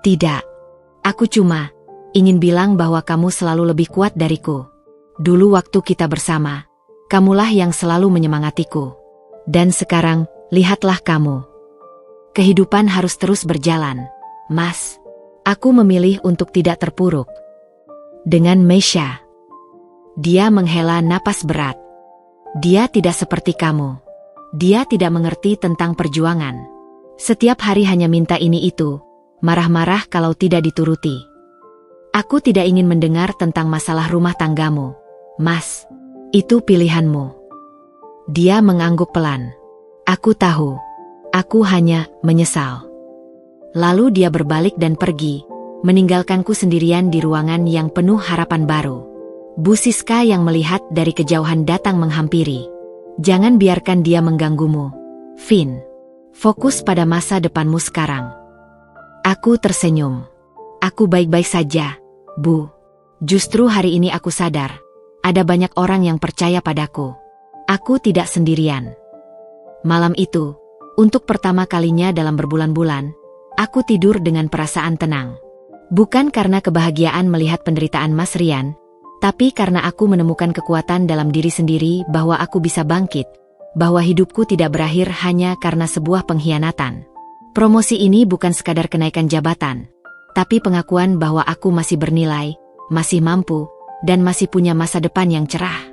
Tidak. Aku cuma ingin bilang bahwa kamu selalu lebih kuat dariku. Dulu waktu kita bersama, kamulah yang selalu menyemangatiku. Dan sekarang, lihatlah kamu. Kehidupan harus terus berjalan, Mas. Aku memilih untuk tidak terpuruk. Dengan Meisha. Dia menghela napas berat. Dia tidak seperti kamu. Dia tidak mengerti tentang perjuangan. Setiap hari hanya minta ini itu. Marah-marah kalau tidak dituruti. Aku tidak ingin mendengar tentang masalah rumah tanggamu, Mas. Itu pilihanmu. Dia mengangguk pelan. Aku tahu. Aku hanya menyesal. Lalu dia berbalik dan pergi, meninggalkanku sendirian di ruangan yang penuh harapan baru. Bu Siska yang melihat dari kejauhan datang menghampiri. Jangan biarkan dia mengganggumu, Vin. Fokus pada masa depanmu sekarang. Aku tersenyum. Aku baik-baik saja, Bu. Justru hari ini aku sadar, ada banyak orang yang percaya padaku. Aku tidak sendirian. Malam itu, untuk pertama kalinya dalam berbulan-bulan, aku tidur dengan perasaan tenang. Bukan karena kebahagiaan melihat penderitaan Mas Rian, tapi karena aku menemukan kekuatan dalam diri sendiri bahwa aku bisa bangkit, bahwa hidupku tidak berakhir hanya karena sebuah pengkhianatan. Promosi ini bukan sekadar kenaikan jabatan, tapi pengakuan bahwa aku masih bernilai, masih mampu, dan masih punya masa depan yang cerah.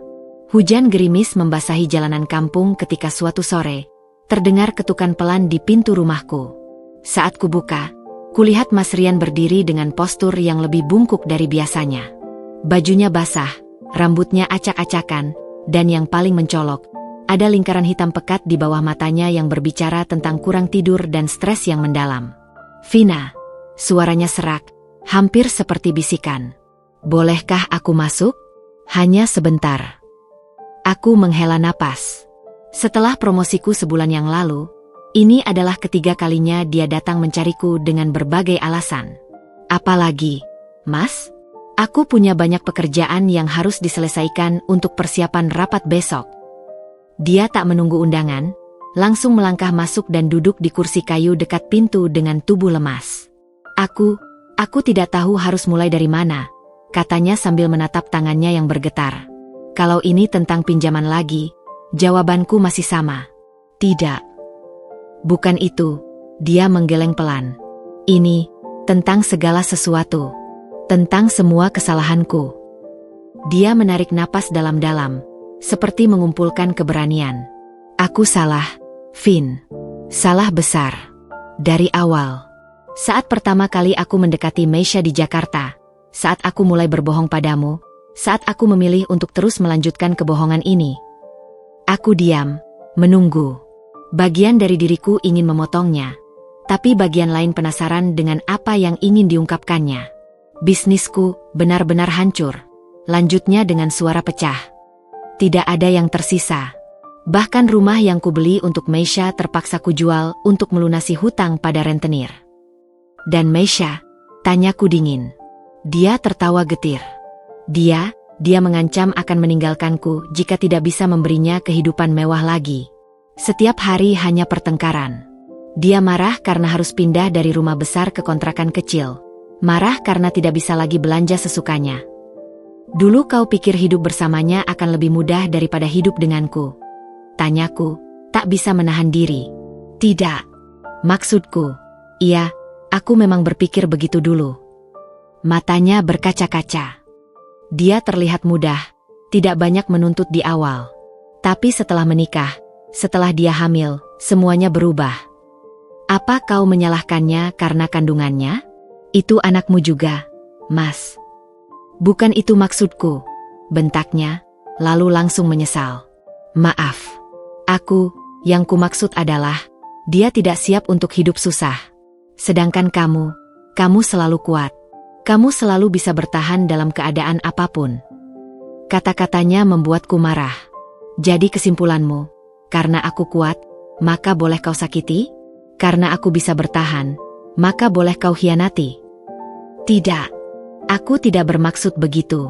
Hujan gerimis membasahi jalanan kampung ketika suatu sore, terdengar ketukan pelan di pintu rumahku. Saat kubuka, kulihat Mas Rian berdiri dengan postur yang lebih bungkuk dari biasanya. Bajunya basah, rambutnya acak-acakan, dan yang paling mencolok, ada lingkaran hitam pekat di bawah matanya yang berbicara tentang kurang tidur dan stres yang mendalam. Vina, suaranya serak, hampir seperti bisikan. Bolehkah aku masuk? Hanya sebentar. Aku menghela napas. Setelah promosiku sebulan yang lalu, ini adalah ketiga kalinya dia datang mencariku dengan berbagai alasan. Apalagi, Mas, aku punya banyak pekerjaan yang harus diselesaikan untuk persiapan rapat besok. Dia tak menunggu undangan, langsung melangkah masuk dan duduk di kursi kayu dekat pintu dengan tubuh lemas. Aku tidak tahu harus mulai dari mana, katanya sambil menatap tangannya yang bergetar. Kalau ini tentang pinjaman lagi, jawabanku masih sama. Tidak. Bukan itu, dia menggeleng pelan. Ini, tentang segala sesuatu. Tentang semua kesalahanku. Dia menarik napas dalam-dalam, seperti mengumpulkan keberanian. Aku salah, Vin. Salah besar. Dari awal. Saat pertama kali aku mendekati Meisha di Jakarta, saat aku mulai berbohong padamu, saat aku memilih untuk terus melanjutkan kebohongan ini. Aku diam, menunggu. Bagian dari diriku ingin memotongnya, tapi bagian lain penasaran dengan apa yang ingin diungkapkannya. Bisnisku benar-benar hancur, lanjutnya dengan suara pecah. Tidak ada yang tersisa. Bahkan rumah yang kubeli untuk Meisha terpaksa kujual untuk melunasi hutang pada rentenir. Dan Meisha? Tanyaku dingin. Dia tertawa getir. Dia mengancam akan meninggalkanku jika tidak bisa memberinya kehidupan mewah lagi. Setiap hari hanya pertengkaran. Dia marah karena harus pindah dari rumah besar ke kontrakan kecil. Marah karena tidak bisa lagi belanja sesukanya. Dulu kau pikir hidup bersamanya akan lebih mudah daripada hidup denganku? Tanyaku, tak bisa menahan diri. Tidak. Maksudku, iya, aku memang berpikir begitu dulu. Matanya berkaca-kaca. Dia terlihat mudah, tidak banyak menuntut di awal. Tapi setelah menikah, setelah dia hamil, semuanya berubah. Apa kau menyalahkannya karena kandungannya? Itu anakmu juga, Mas. Bukan itu maksudku, bentaknya, lalu langsung menyesal. Maaf. Yang kumaksud adalah, dia tidak siap untuk hidup susah. Sedangkan kamu selalu kuat. Kamu selalu bisa bertahan dalam keadaan apapun. Kata-katanya membuatku marah. Jadi kesimpulanmu, karena aku kuat, maka boleh kau sakiti? Karena aku bisa bertahan, maka boleh kau hianati? Tidak, aku tidak bermaksud begitu.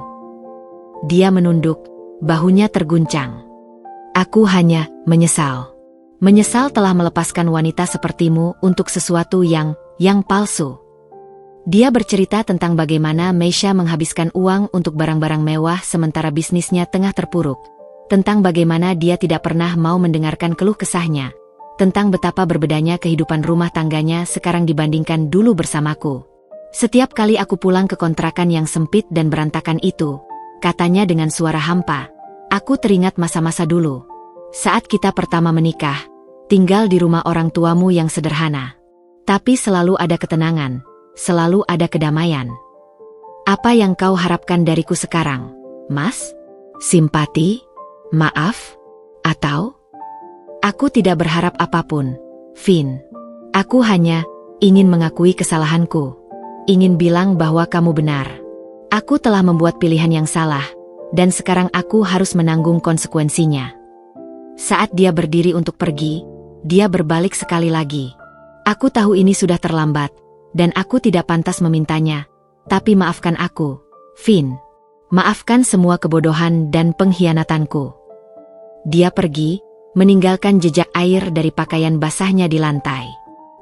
Dia menunduk, bahunya terguncang. Aku hanya menyesal. Menyesal telah melepaskan wanita sepertimu untuk sesuatu yang palsu. Dia bercerita tentang bagaimana Meisha menghabiskan uang untuk barang-barang mewah sementara bisnisnya tengah terpuruk. Tentang bagaimana dia tidak pernah mau mendengarkan keluh kesahnya. Tentang betapa berbedanya kehidupan rumah tangganya sekarang dibandingkan dulu bersamaku. Setiap kali aku pulang ke kontrakan yang sempit dan berantakan itu, katanya dengan suara hampa, aku teringat masa-masa dulu. Saat kita pertama menikah, tinggal di rumah orang tuamu yang sederhana. Tapi selalu ada ketenangan. Selalu ada kedamaian. Apa yang kau harapkan dariku sekarang, Mas? Simpati? Maaf? Atau? Aku tidak berharap apapun, Vin. Aku hanya ingin mengakui kesalahanku. Ingin bilang bahwa kamu benar. Aku telah membuat pilihan yang salah, dan sekarang aku harus menanggung konsekuensinya. Saat dia berdiri untuk pergi, dia berbalik sekali lagi. Aku tahu ini sudah terlambat. Dan aku tidak pantas memintanya, tapi maafkan aku, Vin. Maafkan semua kebodohan dan pengkhianatanku. Dia pergi, meninggalkan jejak air dari pakaian basahnya di lantai.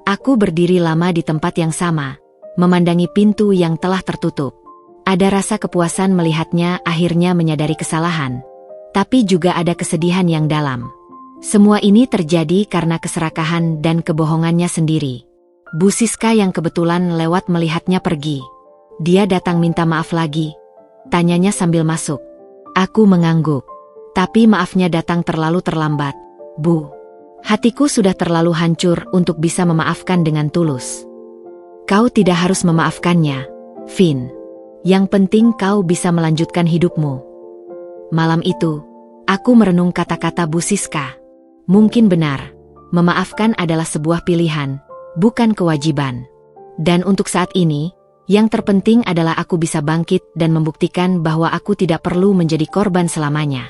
Aku berdiri lama di tempat yang sama, memandangi pintu yang telah tertutup. Ada rasa kepuasan melihatnya akhirnya menyadari kesalahan, tapi juga ada kesedihan yang dalam. Semua ini terjadi karena keserakahan dan kebohongannya sendiri. Bu Siska yang kebetulan lewat melihatnya pergi. Dia datang minta maaf lagi. Tanyanya sambil masuk. Aku mengangguk. Tapi maafnya datang terlalu terlambat. Bu, hatiku sudah terlalu hancur untuk bisa memaafkan dengan tulus. Kau tidak harus memaafkannya, Vin. Yang penting kau bisa melanjutkan hidupmu. Malam itu, aku merenung kata-kata Bu Siska. Mungkin benar, memaafkan adalah sebuah pilihan. Bukan kewajiban. Dan untuk saat ini, yang terpenting adalah aku bisa bangkit dan membuktikan bahwa aku tidak perlu menjadi korban selamanya.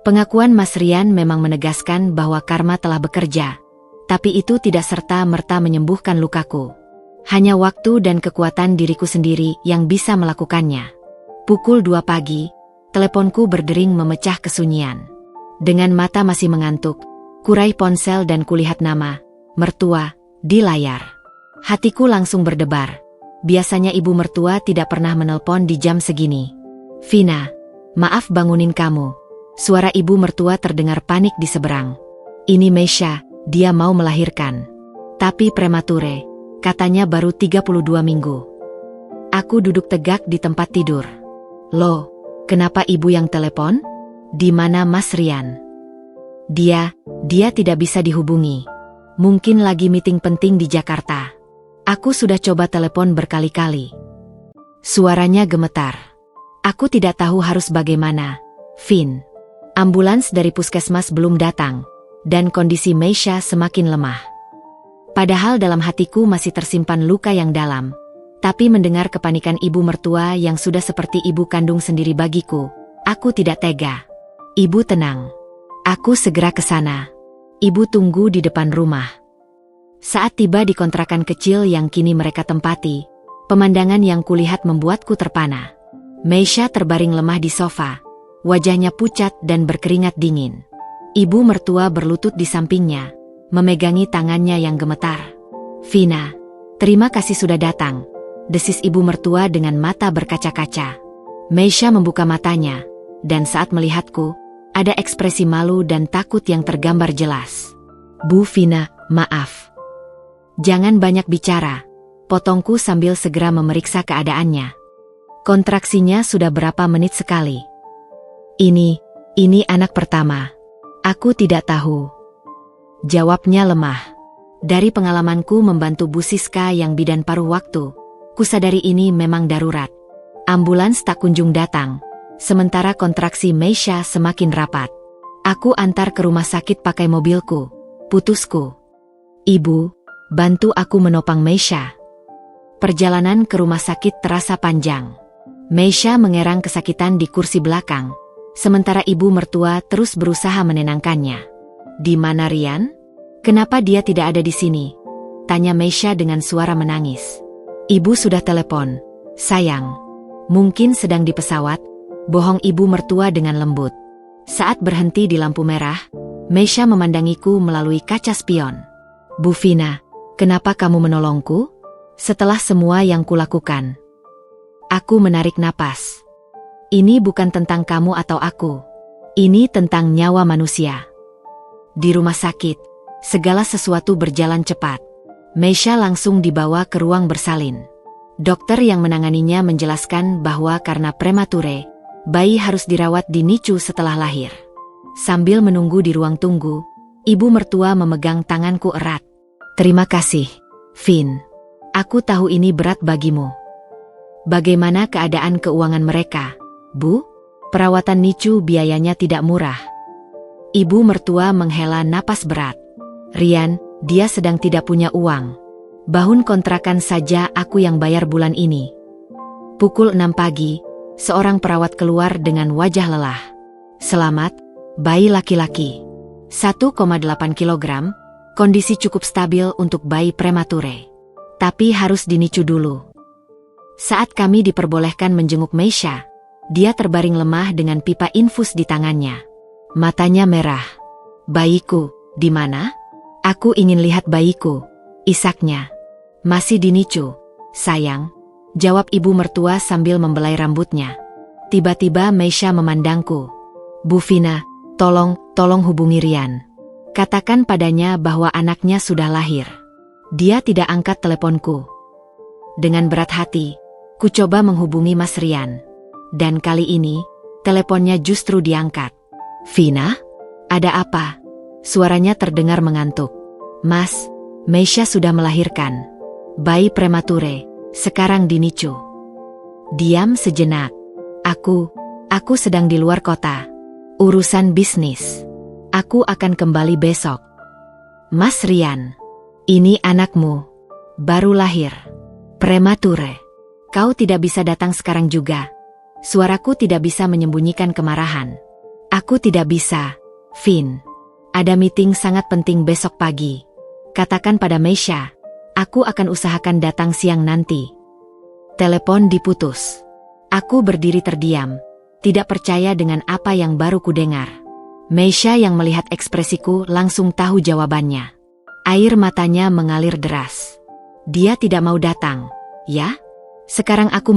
Pengakuan Mas Rian memang menegaskan bahwa karma telah bekerja, tapi itu tidak serta-merta menyembuhkan lukaku. Hanya waktu dan kekuatan diriku sendiri yang bisa melakukannya. Pukul 2 pagi, teleponku berdering memecah kesunyian. Dengan mata masih mengantuk, kurai ponsel dan kulihat nama, mertua, di layar. Hatiku langsung berdebar. Biasanya ibu mertua tidak pernah menelpon di jam segini. Vina, maaf bangunin kamu. Suara ibu mertua terdengar panik di seberang. Ini Meisha, dia mau melahirkan. Tapi premature, katanya baru 32 minggu. Aku duduk tegak di tempat tidur. Loh, kenapa ibu yang telepon? Di mana Mas Rian? Dia tidak bisa dihubungi. Mungkin lagi meeting penting di Jakarta. Aku sudah coba telepon berkali-kali. Suaranya gemetar. Aku tidak tahu harus bagaimana. Vin. Ambulans dari puskesmas belum datang, dan kondisi Meisha semakin lemah. Padahal dalam hatiku masih tersimpan luka yang dalam. Tapi mendengar kepanikan ibu mertua yang sudah seperti ibu kandung sendiri bagiku, aku tidak tega. Ibu tenang. Aku segera ke sana. Ibu tunggu di depan rumah. Saat tiba di kontrakan kecil yang kini mereka tempati, pemandangan yang kulihat membuatku terpana. Meisha terbaring lemah di sofa, wajahnya pucat dan berkeringat dingin. Ibu mertua berlutut di sampingnya, memegangi tangannya yang gemetar. "Vina, terima kasih sudah datang," desis ibu mertua dengan mata berkaca-kaca. Meisha membuka matanya, dan saat melihatku, ada ekspresi malu dan takut yang tergambar jelas. "Bu Vina, maaf. Jangan banyak bicara," potongku sambil segera memeriksa keadaannya. "Kontraksinya sudah berapa menit sekali?" Ini anak pertama. Aku tidak tahu," jawabnya lemah. Dari pengalamanku membantu Bu Siska yang bidan paruh waktu, kusadari ini memang darurat. Ambulans tak kunjung datang, sementara kontraksi Meisha semakin rapat. Aku antar ke rumah sakit pakai mobilku, putusku. "Ibu, bantu aku menopang Meisha." Perjalanan ke rumah sakit terasa panjang. Meisha mengerang kesakitan di kursi belakang, sementara ibu mertua terus berusaha menenangkannya. "Di mana Rian? Kenapa dia tidak ada di sini?" tanya Meisha dengan suara menangis. "Ibu sudah telepon, sayang. Mungkin sedang di pesawat," bohong ibu mertua dengan lembut. Saat berhenti di lampu merah, Meisha memandangiku melalui kaca spion. "Bu Vina, kenapa kamu menolongku? Setelah semua yang kulakukan." Aku menarik napas. "Ini bukan tentang kamu atau aku. Ini tentang nyawa manusia." Di rumah sakit, segala sesuatu berjalan cepat. Meisha langsung dibawa ke ruang bersalin. Dokter yang menanganinya menjelaskan bahwa karena premature, bayi harus dirawat di NICU setelah lahir. Sambil menunggu di ruang tunggu, ibu mertua memegang tanganku erat. "Terima kasih, Vin. Aku tahu ini berat bagimu." "Bagaimana keadaan keuangan mereka, Bu? Perawatan NICU biayanya tidak murah." Ibu mertua menghela napas berat. "Rian, dia sedang tidak punya uang. Bahun kontrakan saja aku yang bayar bulan ini." Pukul 6 pagi, seorang perawat keluar dengan wajah lelah. "Selamat, bayi laki-laki. 1,8 kilogram, kondisi cukup stabil untuk bayi premature. Tapi harus di NICU dulu." Saat kami diperbolehkan menjenguk Meisha, dia terbaring lemah dengan pipa infus di tangannya. Matanya merah. "Bayiku, di mana?" "Aku ingin lihat bayiku," isaknya. "Masih di NICU, sayang," jawab ibu mertua sambil membelai rambutnya. Tiba-tiba Meisha memandangku. "Bu Vina, tolong hubungi Rian. Katakan padanya bahwa anaknya sudah lahir." Dia tidak angkat teleponku. Dengan berat hati, ku coba menghubungi Mas Rian. Dan kali ini, teleponnya justru diangkat. "Vina? Ada apa?" Suaranya terdengar mengantuk. "Mas, Meisha sudah melahirkan. Bayi premature, sekarang di NICU." Diam sejenak. Aku sedang di luar kota. Urusan bisnis. Aku akan kembali besok." "Mas Rian, ini anakmu. Baru lahir. Premature. Kau tidak bisa datang sekarang juga." Suaraku tidak bisa menyembunyikan kemarahan. "Aku tidak bisa, Vin. Ada meeting sangat penting besok pagi. Katakan pada Meisha, aku akan usahakan datang siang nanti." Telepon diputus. Aku berdiri terdiam, tidak percaya dengan apa yang baru kudengar. Meisha yang melihat ekspresiku langsung tahu jawabannya. Air matanya mengalir deras. "Dia tidak mau datang, ya? Sekarang aku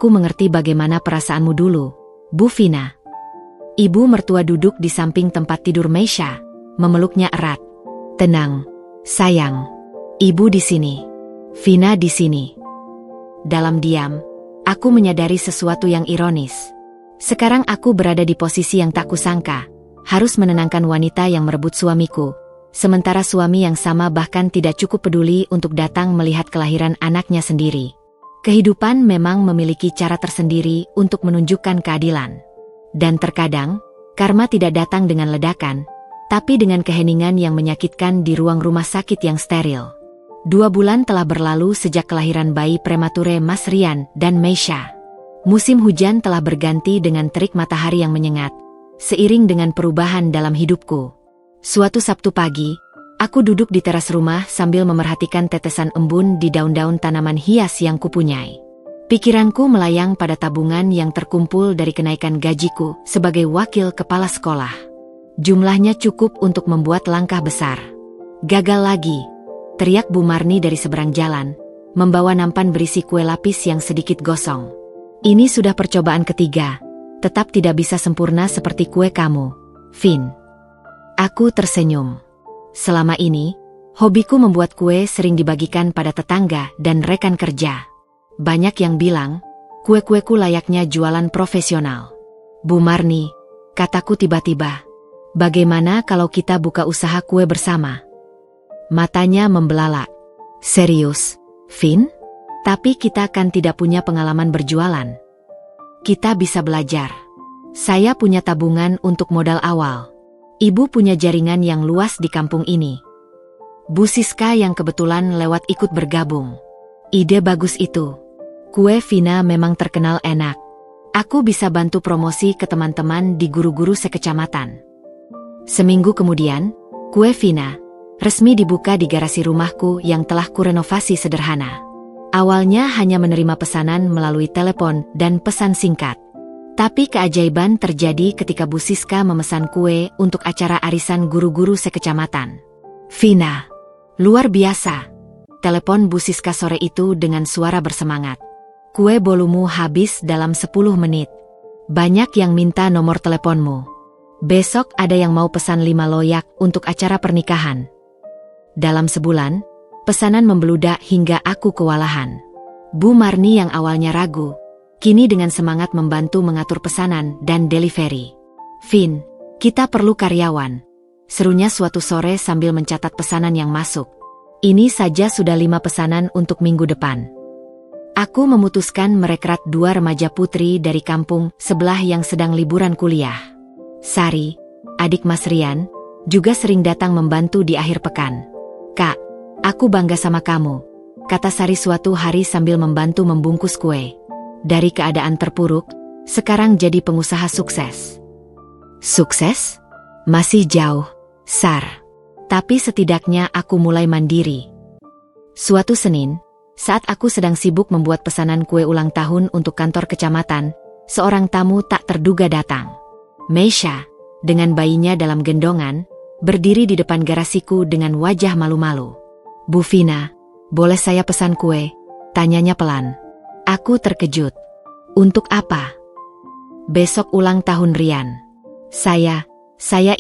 mengerti bagaimana perasaanmu dulu, Bu Vina." Ibu mertua duduk di samping tempat tidur Meisha, memeluknya erat. "Tenang, sayang. Ibu di sini. Vina di sini." Dalam diam, aku menyadari sesuatu yang ironis. Sekarang aku berada di posisi yang tak kusangka, harus menenangkan wanita yang merebut suamiku, sementara suami yang sama bahkan tidak cukup peduli untuk datang melihat kelahiran anaknya sendiri. Kehidupan memang memiliki cara tersendiri untuk menunjukkan keadilan. Dan terkadang, karma tidak datang dengan ledakan, tapi dengan keheningan yang menyakitkan di ruang rumah sakit yang steril. 2 bulan telah berlalu sejak kelahiran bayi premature Mas Rian dan Meisha. Musim hujan telah berganti dengan terik matahari yang menyengat, seiring dengan perubahan dalam hidupku. Suatu Sabtu pagi, aku duduk di teras rumah sambil memerhatikan tetesan embun di daun-daun tanaman hias yang kupunyai. Pikiranku melayang pada tabungan yang terkumpul dari kenaikan gajiku sebagai wakil kepala sekolah. Jumlahnya cukup untuk membuat langkah besar. Gagal lagi, teriak Bu Marni dari seberang jalan, membawa nampan berisi kue lapis yang sedikit gosong. Ini sudah percobaan ketiga, tetap tidak bisa sempurna seperti kue kamu, Vin. Aku tersenyum. Selama ini, hobiku membuat kue sering dibagikan pada tetangga dan rekan kerja. Banyak yang bilang, kue-kueku layaknya jualan profesional. Bu Marni, kataku tiba-tiba, bagaimana kalau kita buka usaha kue bersama? Matanya membelalak. Serius, Vin? Tapi kita kan tidak punya pengalaman berjualan. Kita bisa belajar. Saya punya tabungan untuk modal awal. Ibu punya jaringan yang luas di kampung ini. Bu Siska yang kebetulan lewat ikut bergabung. Ide bagus itu. Kue Vina memang terkenal enak. Aku bisa bantu promosi ke teman-teman di guru-guru sekecamatan. Seminggu kemudian, kue Vina resmi dibuka di garasi rumahku yang telah kurenovasi sederhana. Awalnya hanya menerima pesanan melalui telepon dan pesan singkat. Tapi keajaiban terjadi ketika Bu Siska memesan kue untuk acara arisan guru-guru sekecamatan. Vina, luar biasa. Telepon Bu Siska sore itu dengan suara bersemangat. Kue bolumu habis dalam 10 menit. Banyak yang minta nomor teleponmu. Besok ada yang mau pesan 5 loyak untuk acara pernikahan. Dalam sebulan, pesanan membludak hingga aku kewalahan. Bu Marni yang awalnya ragu, kini dengan semangat membantu mengatur pesanan dan delivery. Vin, kita perlu karyawan. Serunya suatu sore sambil mencatat pesanan yang masuk. Ini saja sudah 5 pesanan untuk minggu depan. Aku memutuskan merekrut 2 remaja putri dari kampung sebelah yang sedang liburan kuliah. Sari, adik Mas Rian, juga sering datang membantu di akhir pekan. Kak, aku bangga sama kamu, kata Sari suatu hari sambil membantu membungkus kue. Dari keadaan terpuruk, sekarang jadi pengusaha sukses. Sukses? Masih jauh, Sar. Tapi setidaknya aku mulai mandiri. Suatu Senin, saat aku sedang sibuk membuat pesanan kue ulang tahun untuk kantor kecamatan, seorang tamu tak terduga datang. Meisha, dengan bayinya dalam gendongan, berdiri di depan garasiku dengan wajah malu-malu. Bu Vina, boleh saya pesan kue? Tanyanya pelan. Aku terkejut. Untuk apa? Besok ulang tahun Rian. Saya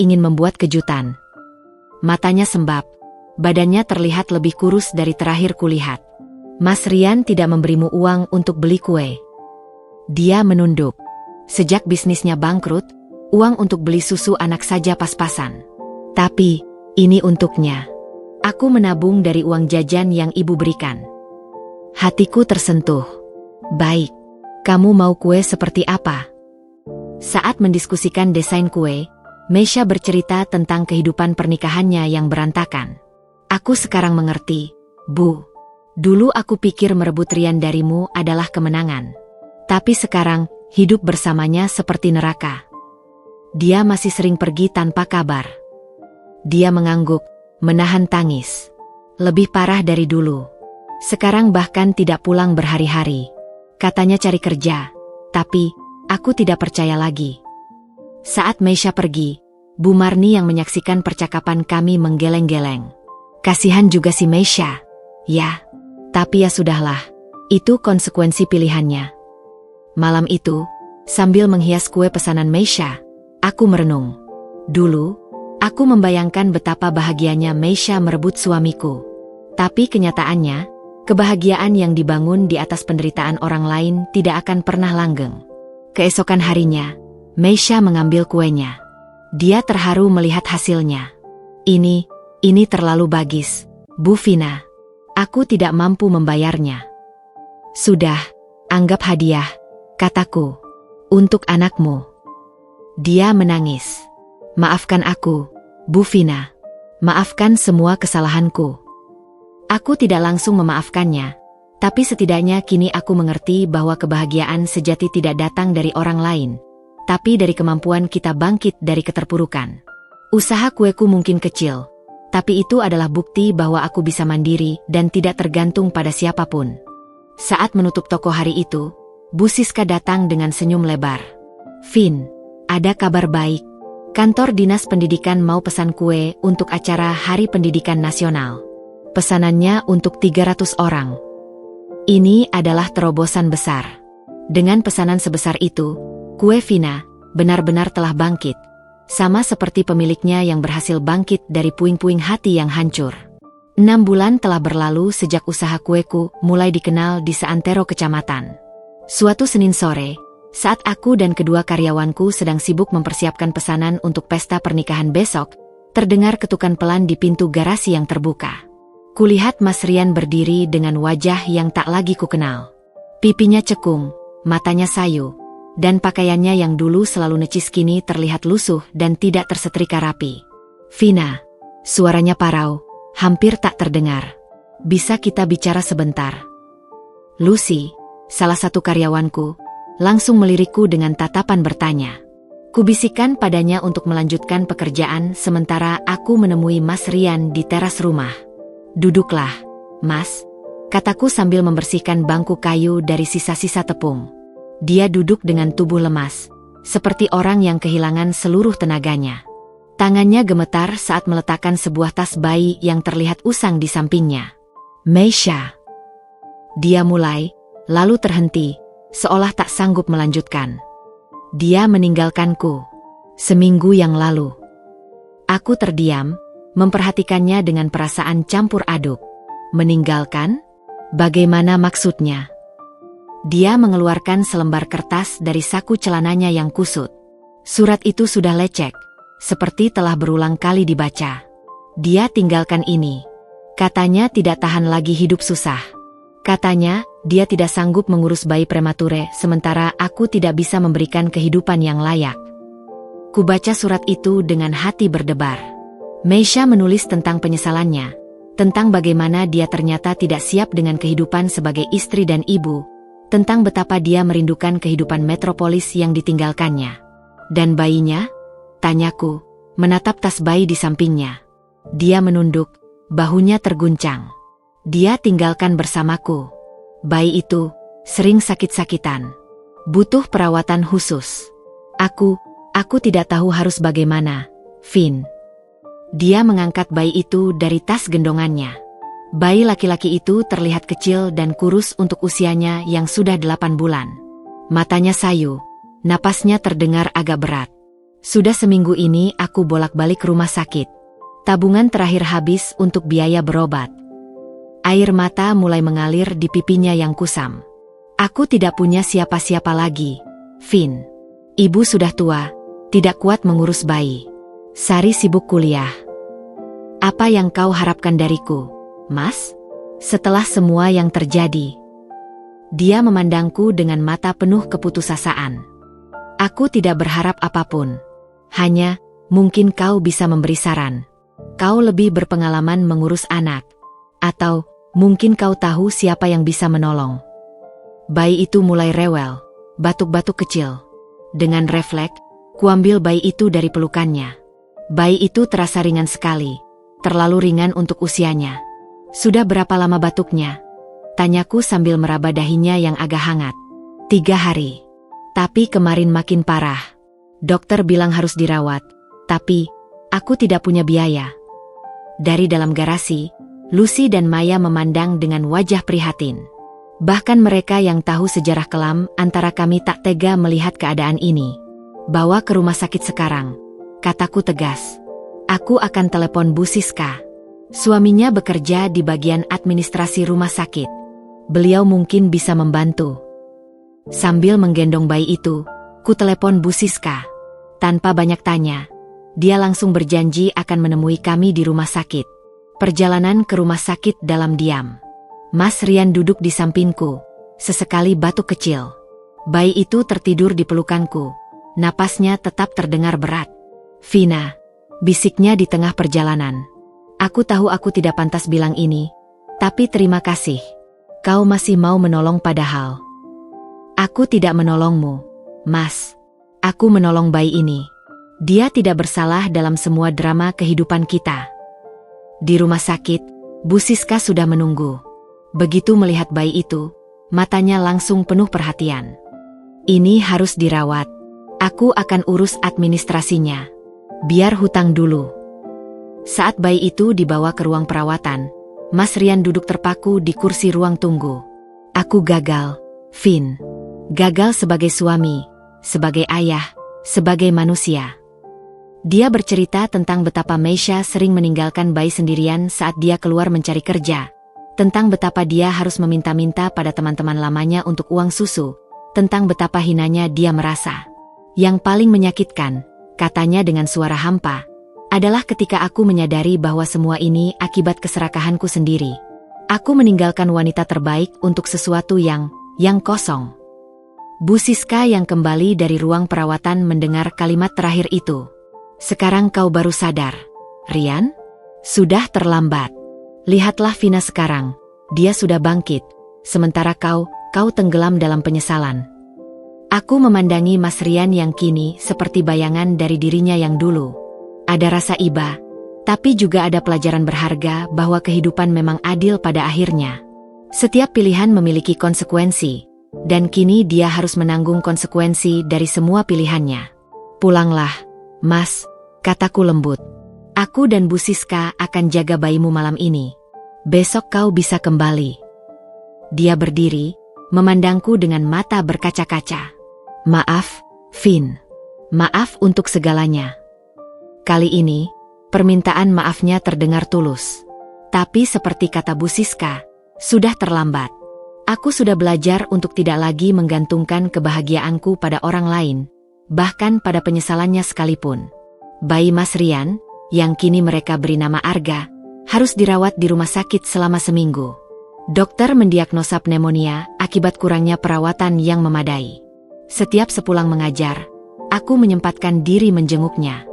ingin membuat kejutan. Matanya sembab. Badannya terlihat lebih kurus dari terakhir kulihat. Mas Rian tidak memberimu uang untuk beli kue. Dia menunduk. Sejak bisnisnya bangkrut, uang untuk beli susu anak saja pas-pasan. Tapi, ini untuknya. Aku menabung dari uang jajan yang ibu berikan. Hatiku tersentuh. Baik, kamu mau kue seperti apa? Saat mendiskusikan desain kue, Meisha bercerita tentang kehidupan pernikahannya yang berantakan. Aku sekarang mengerti, Bu. Dulu aku pikir merebut Rian darimu adalah kemenangan. Tapi sekarang, hidup bersamanya seperti neraka. Dia masih sering pergi tanpa kabar. Dia mengangguk, menahan tangis. Lebih parah dari dulu. Sekarang bahkan tidak pulang berhari-hari. Katanya cari kerja, tapi aku tidak percaya lagi. Saat Meisha pergi, Bu Marni yang menyaksikan percakapan kami menggeleng-geleng. Kasihan juga si Meisha. Ya, tapi ya sudahlah, itu konsekuensi pilihannya. Malam itu, sambil menghias kue pesanan Meisha, aku merenung. Dulu, aku membayangkan betapa bahagianya Meisha merebut suamiku. Tapi kenyataannya, kebahagiaan yang dibangun di atas penderitaan orang lain tidak akan pernah langgeng. Keesokan harinya, Meisha mengambil kuenya. Dia terharu melihat hasilnya. Ini terlalu bagus, Bu Vina. Aku tidak mampu membayarnya. Sudah, anggap hadiah, kataku, untuk anakmu. Dia menangis. Maafkan aku, Bu Vina. Maafkan semua kesalahanku. Aku tidak langsung memaafkannya, tapi setidaknya kini aku mengerti bahwa kebahagiaan sejati tidak datang dari orang lain, tapi dari kemampuan kita bangkit dari keterpurukan. Usaha kueku mungkin kecil, tapi itu adalah bukti bahwa aku bisa mandiri dan tidak tergantung pada siapapun. Saat menutup toko hari itu, Bu Siska datang dengan senyum lebar. Vin, ada kabar baik. Kantor Dinas Pendidikan mau pesan kue untuk acara Hari Pendidikan Nasional. Pesanannya untuk 300 orang. Ini adalah terobosan besar. Dengan pesanan sebesar itu, kue Vina benar-benar telah bangkit. Sama seperti pemiliknya yang berhasil bangkit dari puing-puing hati yang hancur. 6 bulan telah berlalu sejak usaha kueku mulai dikenal di seantero kecamatan. Suatu Senin sore, saat aku dan kedua karyawanku sedang sibuk mempersiapkan pesanan untuk pesta pernikahan besok, terdengar ketukan pelan di pintu garasi yang terbuka. Kulihat Mas Rian berdiri dengan wajah yang tak lagi kukenal. Pipinya cekung, matanya sayu, dan pakaiannya yang dulu selalu necis kini terlihat lusuh dan tidak tersetrika rapi. Vina, suaranya parau, hampir tak terdengar. Bisa kita bicara sebentar? Lucy, salah satu karyawanku, langsung melirikku dengan tatapan bertanya. Kubisikkan padanya untuk melanjutkan pekerjaan sementara aku menemui Mas Rian di teras rumah. Duduklah, Mas, kataku sambil membersihkan bangku kayu dari sisa-sisa tepung. Dia duduk dengan tubuh lemas, seperti orang yang kehilangan seluruh tenaganya. Tangannya gemetar saat meletakkan sebuah tas bayi yang terlihat usang di sampingnya. Meisha. Dia mulai, lalu terhenti, seolah tak sanggup melanjutkan. Dia meninggalkanku. Seminggu yang lalu. Aku terdiam, memperhatikannya dengan perasaan campur aduk. Meninggalkan? Bagaimana maksudnya? Dia mengeluarkan selembar kertas dari saku celananya yang kusut. Surat itu sudah lecek, seperti telah berulang kali dibaca. Dia tinggalkan ini. Katanya tidak tahan lagi hidup susah. Katanya, dia tidak sanggup mengurus bayi premature, sementara aku tidak bisa memberikan kehidupan yang layak. Kubaca surat itu dengan hati berdebar. Meisha menulis tentang penyesalannya, tentang bagaimana dia ternyata tidak siap dengan kehidupan sebagai istri dan ibu, tentang betapa dia merindukan kehidupan metropolis yang ditinggalkannya. Dan bayinya? Tanyaku, menatap tas bayi di sampingnya. Dia menunduk, bahunya terguncang. Dia tinggalkan bersamaku. Bayi itu sering sakit-sakitan. Butuh perawatan khusus. Aku tidak tahu harus bagaimana, Vin. Dia mengangkat bayi itu dari tas gendongannya. Bayi laki-laki itu terlihat kecil dan kurus untuk usianya yang sudah 8 bulan. Matanya sayu, napasnya terdengar agak berat. Sudah seminggu ini aku bolak-balik rumah sakit. Tabungan terakhir habis untuk biaya berobat. Air mata mulai mengalir di pipinya yang kusam. Aku tidak punya siapa-siapa lagi, Vin. Ibu sudah tua, tidak kuat mengurus bayi. Sari sibuk kuliah. Apa yang kau harapkan dariku, Mas? Setelah semua yang terjadi. Dia memandangku dengan mata penuh keputusasaan. Aku tidak berharap apapun. Hanya, mungkin kau bisa memberi saran. Kau lebih berpengalaman mengurus anak. Atau, mungkin kau tahu siapa yang bisa menolong. Bayi itu mulai rewel, batuk-batuk kecil. Dengan refleks, kuambil bayi itu dari pelukannya. Bayi itu terasa ringan sekali, terlalu ringan untuk usianya. Sudah berapa lama batuknya? Tanyaku sambil meraba dahinya yang agak hangat. 3 hari. Tapi kemarin makin parah. Dokter bilang harus dirawat, tapi aku tidak punya biaya. Dari dalam garasi, Lucy dan Maya memandang dengan wajah prihatin. Bahkan mereka yang tahu sejarah kelam antara kami tak tega melihat keadaan ini. Bawa ke rumah sakit sekarang, kataku tegas. Aku akan telepon Bu Siska. Suaminya bekerja di bagian administrasi rumah sakit. Beliau mungkin bisa membantu. Sambil menggendong bayi itu, ku telepon Bu Siska. Tanpa banyak tanya, dia langsung berjanji akan menemui kami di rumah sakit. Perjalanan ke rumah sakit dalam diam. Mas Rian duduk di sampingku, sesekali batuk kecil. Bayi itu tertidur di pelukanku. Napasnya tetap terdengar berat. Vina, bisiknya di tengah perjalanan. Aku tahu aku tidak pantas bilang ini, tapi terima kasih. Kau masih mau menolong padahal. Aku tidak menolongmu, Mas. Aku menolong bayi ini. Dia tidak bersalah dalam semua drama kehidupan kita. Di rumah sakit, Bu Siska sudah menunggu. Begitu melihat bayi itu, matanya langsung penuh perhatian. Ini harus dirawat. Aku akan urus administrasinya. Biar hutang dulu. Saat bayi itu dibawa ke ruang perawatan, Mas Rian duduk terpaku di kursi ruang tunggu. Aku gagal, Vin. Gagal sebagai suami, sebagai ayah, sebagai manusia. Dia bercerita tentang betapa Meisha sering meninggalkan bayi sendirian saat dia keluar mencari kerja. Tentang betapa dia harus meminta-minta pada teman-teman lamanya untuk uang susu. Tentang betapa hinanya dia merasa. Yang paling menyakitkan, katanya dengan suara hampa, adalah ketika aku menyadari bahwa semua ini akibat keserakahanku sendiri. Aku meninggalkan wanita terbaik untuk sesuatu yang kosong. Bu Siska yang kembali dari ruang perawatan mendengar kalimat terakhir itu. Sekarang kau baru sadar, Rian? Sudah terlambat. Lihatlah Vina sekarang, dia sudah bangkit, sementara kau tenggelam dalam penyesalan. Aku memandangi Mas Rian yang kini seperti bayangan dari dirinya yang dulu. Ada rasa iba, tapi juga ada pelajaran berharga bahwa kehidupan memang adil pada akhirnya. Setiap pilihan memiliki konsekuensi, dan kini dia harus menanggung konsekuensi dari semua pilihannya. Pulanglah, Mas, kataku lembut. Aku dan Bu Siska akan jaga bayimu malam ini. Besok kau bisa kembali. Dia berdiri, memandangku dengan mata berkaca-kaca. Maaf, Vin. Maaf untuk segalanya. Kali ini, permintaan maafnya terdengar tulus. Tapi seperti kata Bu Siska, sudah terlambat. Aku sudah belajar untuk tidak lagi menggantungkan kebahagiaanku pada orang lain, bahkan pada penyesalannya sekalipun. Bayi Mas Rian, yang kini mereka beri nama Arga, harus dirawat di rumah sakit selama seminggu. Dokter mendiagnosa pneumonia akibat kurangnya perawatan yang memadai. Setiap sepulang mengajar, aku menyempatkan diri menjenguknya.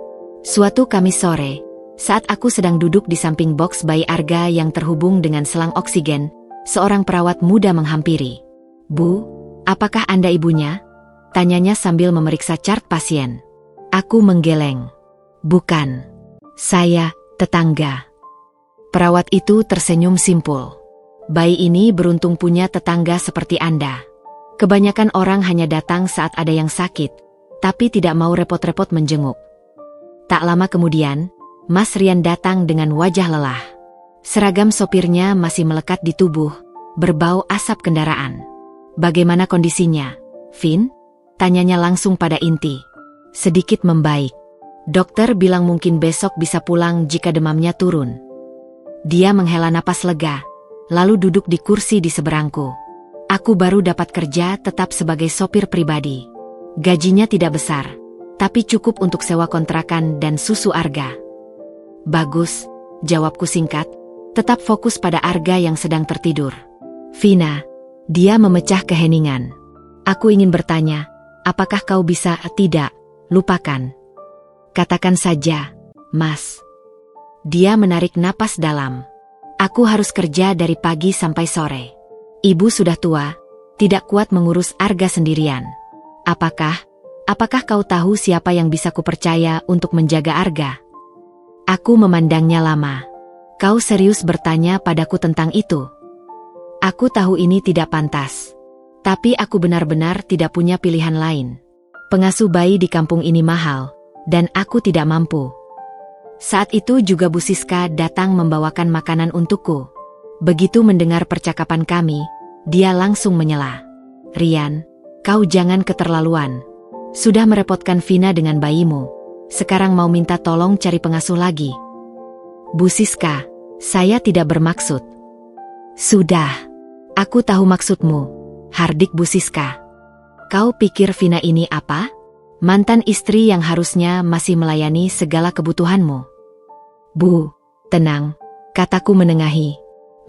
Suatu Kamis sore, saat aku sedang duduk di samping boks bayi Arga yang terhubung dengan selang oksigen, seorang perawat muda menghampiri. Bu, apakah Anda ibunya? Tanyanya sambil memeriksa chart pasien. Aku menggeleng. Bukan. Saya, tetangga. Perawat itu tersenyum simpul. Bayi ini beruntung punya tetangga seperti Anda. Kebanyakan orang hanya datang saat ada yang sakit, tapi tidak mau repot-repot menjenguk. Tak lama kemudian, Mas Rian datang dengan wajah lelah. Seragam sopirnya masih melekat di tubuh, berbau asap kendaraan. Bagaimana kondisinya, Vin? Tanyanya langsung pada inti. Sedikit membaik. Dokter bilang mungkin besok bisa pulang jika demamnya turun. Dia menghela napas lega, lalu duduk di kursi di seberangku. Aku baru dapat kerja tetap sebagai sopir pribadi. Gajinya tidak besar, tapi cukup untuk sewa kontrakan dan susu Arga. Bagus, jawabku singkat, tetap fokus pada Arga yang sedang tertidur. Vina, dia memecah keheningan. Aku ingin bertanya, apakah kau bisa tidak lupakan? Katakan saja, Mas. Dia menarik napas dalam. Aku harus kerja dari pagi sampai sore. Ibu sudah tua, tidak kuat mengurus Arga sendirian. Apakah kau tahu siapa yang bisa kupercaya untuk menjaga Arga? Aku memandangnya lama. Kau serius bertanya padaku tentang itu? Aku tahu ini tidak pantas. Tapi aku benar-benar tidak punya pilihan lain. Pengasuh bayi di kampung ini mahal, dan aku tidak mampu. Saat itu juga Bu Siska datang membawakan makanan untukku. Begitu mendengar percakapan kami, dia langsung menyela. Rian, kau jangan keterlaluan. Sudah merepotkan Vina dengan bayimu. Sekarang mau minta tolong cari pengasuh lagi. Bu Siska, saya tidak bermaksud. Sudah, aku tahu maksudmu, hardik Bu Siska. Kau pikir Vina ini apa? Mantan istri yang harusnya masih melayani segala kebutuhanmu. Bu, tenang, kataku menengahi.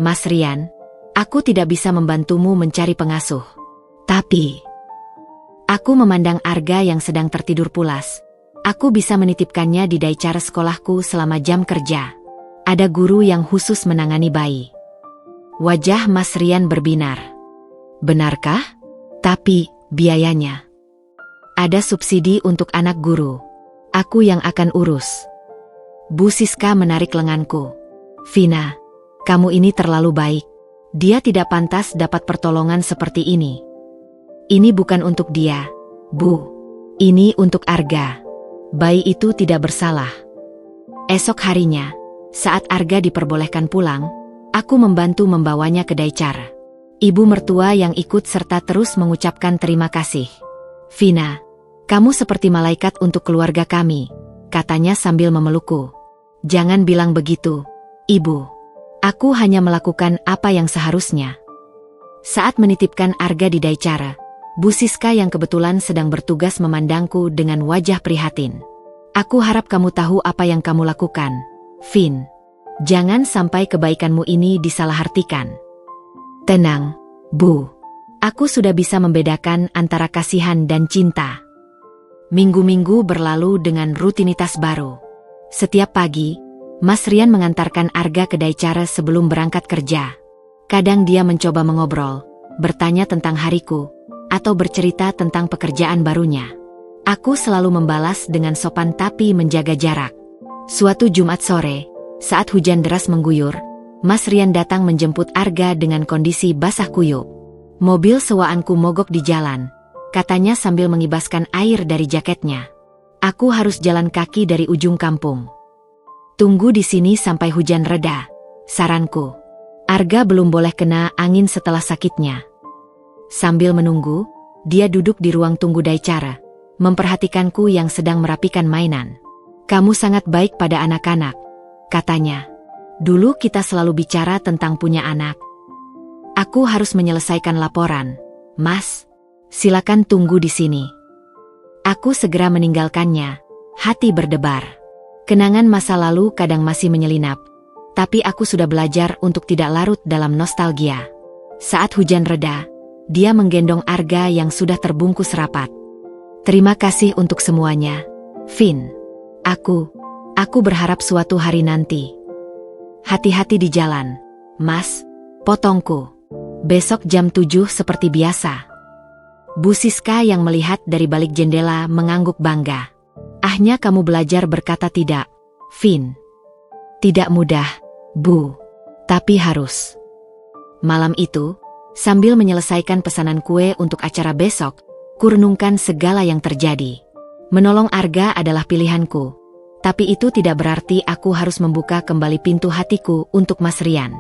Mas Rian, Aku tidak bisa membantumu mencari pengasuh. Tapi, aku memandang Arga yang sedang tertidur pulas. Aku bisa menitipkannya di daycare sekolahku selama jam kerja. Ada guru yang khusus menangani bayi. Wajah Mas Rian berbinar. Benarkah? Tapi, biayanya. Ada subsidi untuk anak guru. Aku yang akan urus. Bu Siska menarik lenganku. Vina, kamu ini terlalu baik. Dia tidak pantas dapat pertolongan seperti ini. Ini bukan untuk dia, Bu. Ini untuk Arga. Bayi itu tidak bersalah. Esok harinya, saat Arga diperbolehkan pulang, aku membantu membawanya ke daycare. Ibu mertua yang ikut serta terus mengucapkan terima kasih. Vina, kamu seperti malaikat untuk keluarga kami, katanya sambil memelukku. Jangan bilang begitu, Ibu. Aku hanya melakukan apa yang seharusnya. Saat menitipkan Arga di daycare, Bu Siska yang kebetulan sedang bertugas memandangku dengan wajah prihatin. Aku harap kamu tahu apa yang kamu lakukan, Vin. Jangan sampai kebaikanmu ini disalahartikan. Tenang, Bu. Aku sudah bisa membedakan antara kasihan dan cinta. Minggu-minggu berlalu dengan rutinitas baru. Setiap pagi, Mas Rian mengantarkan Arga ke daycare sebelum berangkat kerja. Kadang dia mencoba mengobrol, bertanya tentang hariku, atau bercerita tentang pekerjaan barunya. Aku selalu membalas dengan sopan tapi menjaga jarak. Suatu Jumat sore, saat hujan deras mengguyur, Mas Rian datang menjemput Arga dengan kondisi basah kuyup. Mobil sewaanku mogok di jalan, katanya sambil mengibaskan air dari jaketnya. Aku harus jalan kaki dari ujung kampung. Tunggu di sini sampai hujan reda, saranku. Arga belum boleh kena angin setelah sakitnya. Sambil menunggu, dia duduk di ruang tunggu daycare, memperhatikanku yang sedang merapikan mainan. Kamu sangat baik pada anak-anak, katanya. Dulu kita selalu bicara tentang punya anak. Aku harus menyelesaikan laporan, Mas. Silakan tunggu di sini. Aku segera meninggalkannya, hati berdebar. Kenangan masa lalu kadang masih menyelinap, tapi aku sudah belajar untuk tidak larut dalam nostalgia. Saat hujan reda, dia menggendong Arga yang sudah terbungkus rapat. Terima kasih untuk semuanya, Vin. Aku berharap suatu hari nanti. Hati-hati di jalan, Mas, potongku. Besok jam 7 seperti biasa. Bu Siska yang melihat dari balik jendela mengangguk bangga. Ahnya kamu belajar berkata tidak, Vin. Tidak mudah, Bu. Tapi harus. Malam itu, sambil menyelesaikan pesanan kue untuk acara besok, kurenungkan segala yang terjadi. Menolong Arga adalah pilihanku. Tapi itu tidak berarti aku harus membuka kembali pintu hatiku untuk Mas Rian.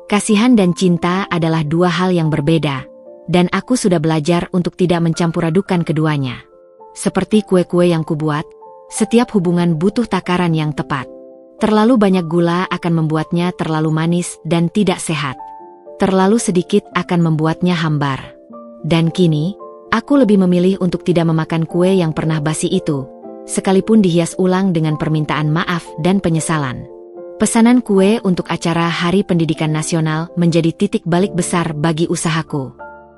Kasihan dan cinta adalah dua hal yang berbeda. Dan aku sudah belajar untuk tidak mencampur adukan keduanya. Seperti kue-kue yang kubuat, setiap hubungan butuh takaran yang tepat. Terlalu banyak gula akan membuatnya terlalu manis dan tidak sehat. Terlalu sedikit akan membuatnya hambar. Dan kini, aku lebih memilih untuk tidak memakan kue yang pernah basi itu, sekalipun dihias ulang dengan permintaan maaf dan penyesalan. Pesanan kue untuk acara Hari Pendidikan Nasional menjadi titik balik besar bagi usahaku.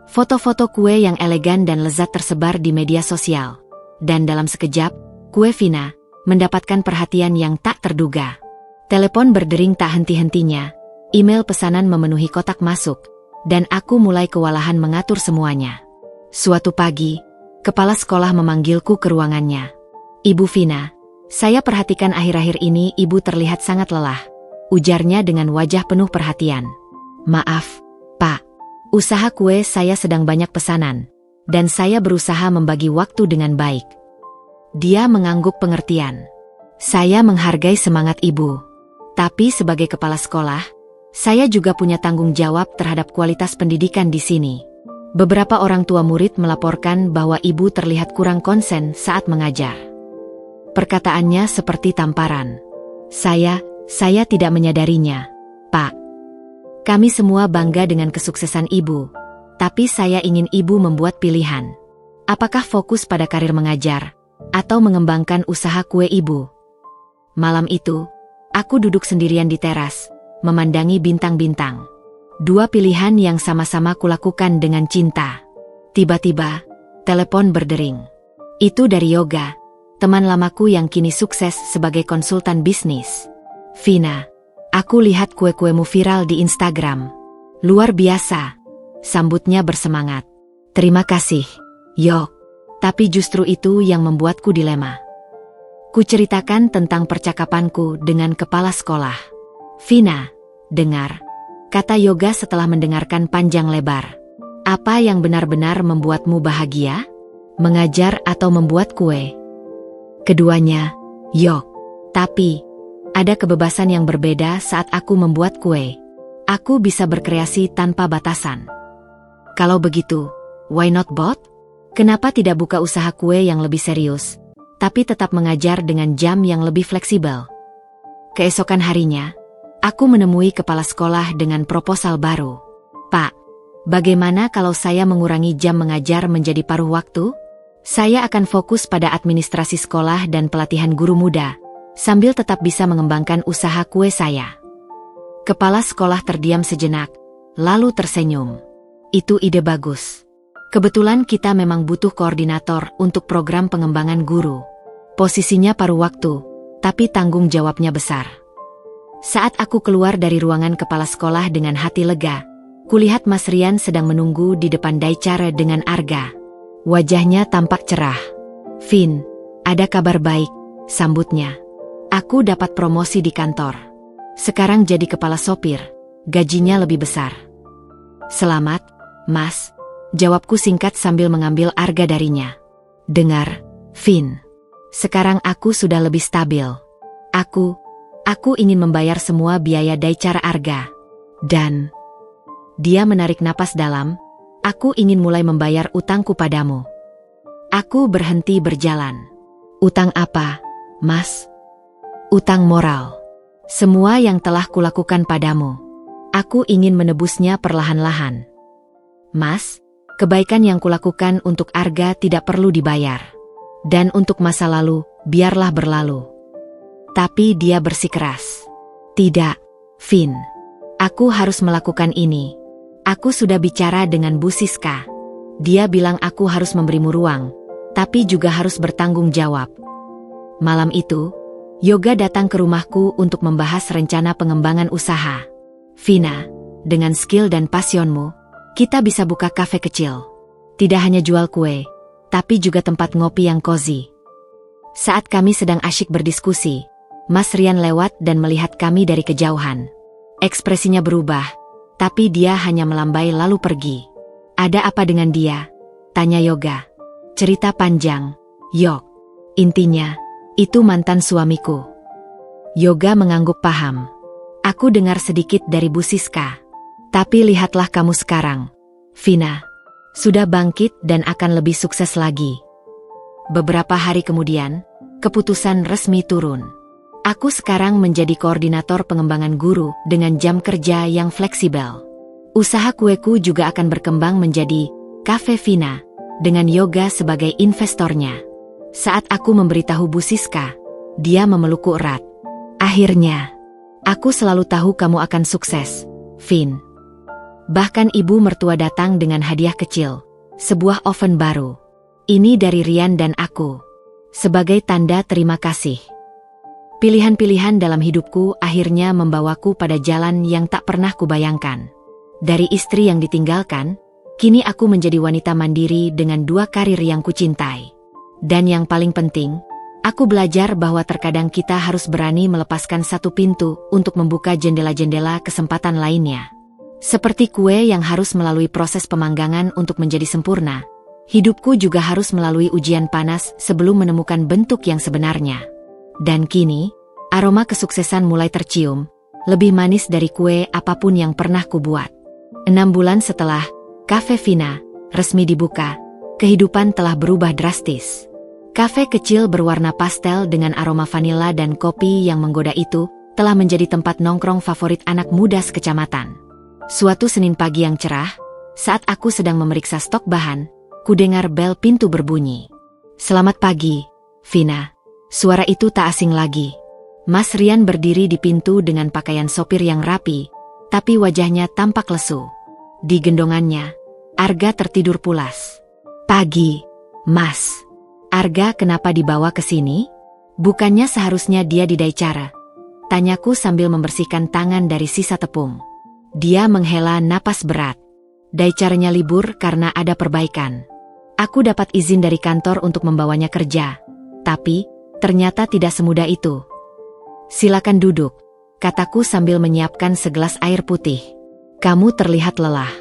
Foto-foto kue yang elegan dan lezat tersebar di media sosial. Dan dalam sekejap, kue Vina mendapatkan perhatian yang tak terduga. Telepon berdering tak henti-hentinya, email pesanan memenuhi kotak masuk, dan aku mulai kewalahan mengatur semuanya. Suatu pagi, kepala sekolah memanggilku ke ruangannya. Ibu Vina, saya perhatikan akhir-akhir ini ibu terlihat sangat lelah, ujarnya dengan wajah penuh perhatian. Maaf, Pak, usaha kue saya sedang banyak pesanan, dan saya berusaha membagi waktu dengan baik. Dia mengangguk pengertian. Saya menghargai semangat ibu. Tapi sebagai kepala sekolah, saya juga punya tanggung jawab terhadap kualitas pendidikan di sini. Beberapa orang tua murid melaporkan bahwa ibu terlihat kurang konsen saat mengajar. Perkataannya seperti tamparan. Saya tidak menyadarinya, Pak. Kami semua bangga dengan kesuksesan ibu, tapi saya ingin ibu membuat pilihan. Apakah fokus pada karir mengajar, atau mengembangkan usaha kue ibu? Malam itu, aku duduk sendirian di teras, memandangi bintang-bintang. Dua pilihan yang sama-sama kulakukan dengan cinta. Tiba-tiba, telepon berdering. Itu dari Yoga, teman lamaku yang kini sukses sebagai konsultan bisnis. "Vina, aku lihat kue-kuemu viral di Instagram. Luar biasa," sambutnya bersemangat. "Terima kasih, Yok. Tapi justru itu yang membuatku dilema." Kuceritakan tentang percakapanku dengan kepala sekolah. "Vina, dengar," kata Yoga setelah mendengarkan panjang lebar. "Apa yang benar-benar membuatmu bahagia? Mengajar atau membuat kue?" "Keduanya, Yok. Tapi, ada kebebasan yang berbeda saat aku membuat kue. Aku bisa berkreasi tanpa batasan." "Kalau begitu, why not both? Kenapa tidak buka usaha kue yang lebih serius, tapi tetap mengajar dengan jam yang lebih fleksibel?" Keesokan harinya, aku menemui kepala sekolah dengan proposal baru. "Pak, bagaimana kalau saya mengurangi jam mengajar menjadi paruh waktu? Saya akan fokus pada administrasi sekolah dan pelatihan guru muda, sambil tetap bisa mengembangkan usaha kue saya." Kepala sekolah terdiam sejenak, lalu tersenyum. "Itu ide bagus. Kebetulan kita memang butuh koordinator untuk program pengembangan guru. Posisinya paruh waktu, tapi tanggung jawabnya besar." Saat aku keluar dari ruangan kepala sekolah dengan hati lega, kulihat Mas Rian sedang menunggu di depan Daicara dengan Arga. Wajahnya tampak cerah. "Vin, ada kabar baik," sambutnya. "Aku dapat promosi di kantor. Sekarang jadi kepala sopir, gajinya lebih besar." "Selamat, Mas," jawabku singkat sambil mengambil Arga darinya. "Dengar, Vin. Sekarang aku sudah lebih stabil. Aku ingin membayar semua biaya Daicara Arga. Dan..." Dia menarik napas dalam. "Aku ingin mulai membayar utangku padamu." Aku berhenti berjalan. "Utang apa, Mas?" "Utang moral. Semua yang telah kulakukan padamu. Aku ingin menebusnya perlahan-lahan. Mas, kebaikan yang kulakukan untuk Arga tidak perlu dibayar. Dan untuk masa lalu, biarlah berlalu." Tapi dia bersikeras. "Tidak, Vin. Aku harus melakukan ini. Aku sudah bicara dengan Bu Siska. Dia bilang aku harus memberimu ruang, tapi juga harus bertanggung jawab." Malam itu, Yoga datang ke rumahku untuk membahas rencana pengembangan usaha. "Vina, dengan skill dan pasionmu, kita bisa buka kafe kecil. Tidak hanya jual kue, tapi juga tempat ngopi yang cozy." Saat kami sedang asyik berdiskusi, Mas Rian lewat dan melihat kami dari kejauhan. Ekspresinya berubah, tapi dia hanya melambai lalu pergi. "Ada apa dengan dia?" tanya Yoga. "Cerita panjang, Yok. Intinya, itu mantan suamiku." Yoga mengangguk paham. "Aku dengar sedikit dari Bu Siska. Tapi lihatlah kamu sekarang, Vina. Sudah bangkit dan akan lebih sukses lagi." Beberapa hari kemudian, keputusan resmi turun. Aku sekarang menjadi koordinator pengembangan guru dengan jam kerja yang fleksibel. Usaha kueku juga akan berkembang menjadi Cafe Vina, dengan Yoga sebagai investornya. Saat aku memberitahu Bu Siska, dia memelukku erat. "Akhirnya, aku selalu tahu kamu akan sukses, Vin." Bahkan ibu mertua datang dengan hadiah kecil, sebuah oven baru. "Ini dari Rian dan aku, sebagai tanda terima kasih." Pilihan-pilihan dalam hidupku akhirnya membawaku pada jalan yang tak pernah kubayangkan. Dari istri yang ditinggalkan, kini aku menjadi wanita mandiri dengan dua karir yang kucintai. Dan yang paling penting, aku belajar bahwa terkadang kita harus berani melepaskan satu pintu untuk membuka jendela-jendela kesempatan lainnya. Seperti kue yang harus melalui proses pemanggangan untuk menjadi sempurna, hidupku juga harus melalui ujian panas sebelum menemukan bentuk yang sebenarnya. Dan kini, aroma kesuksesan mulai tercium, lebih manis dari kue apapun yang pernah kubuat. 6 bulan setelah Cafe Vina resmi dibuka, kehidupan telah berubah drastis. Kafe kecil berwarna pastel dengan aroma vanila dan kopi yang menggoda itu telah menjadi tempat nongkrong favorit anak muda sekecamatan. Suatu Senin pagi yang cerah, saat aku sedang memeriksa stok bahan, kudengar bel pintu berbunyi. "Selamat pagi, Vina." Suara itu tak asing lagi. Mas Rian berdiri di pintu dengan pakaian sopir yang rapi, tapi wajahnya tampak lesu. Di gendongannya, Arga tertidur pulas. Pagi, Mas. Arga kenapa dibawa ke sini? Bukannya seharusnya dia di Daicara? Tanyaku sambil membersihkan tangan dari sisa tepung. Dia menghela napas berat. Daicaranya libur karena ada perbaikan. Aku dapat izin dari kantor untuk membawanya kerja. Tapi, ternyata tidak semudah itu. Silakan duduk, kataku sambil menyiapkan segelas air putih. Kamu terlihat lelah.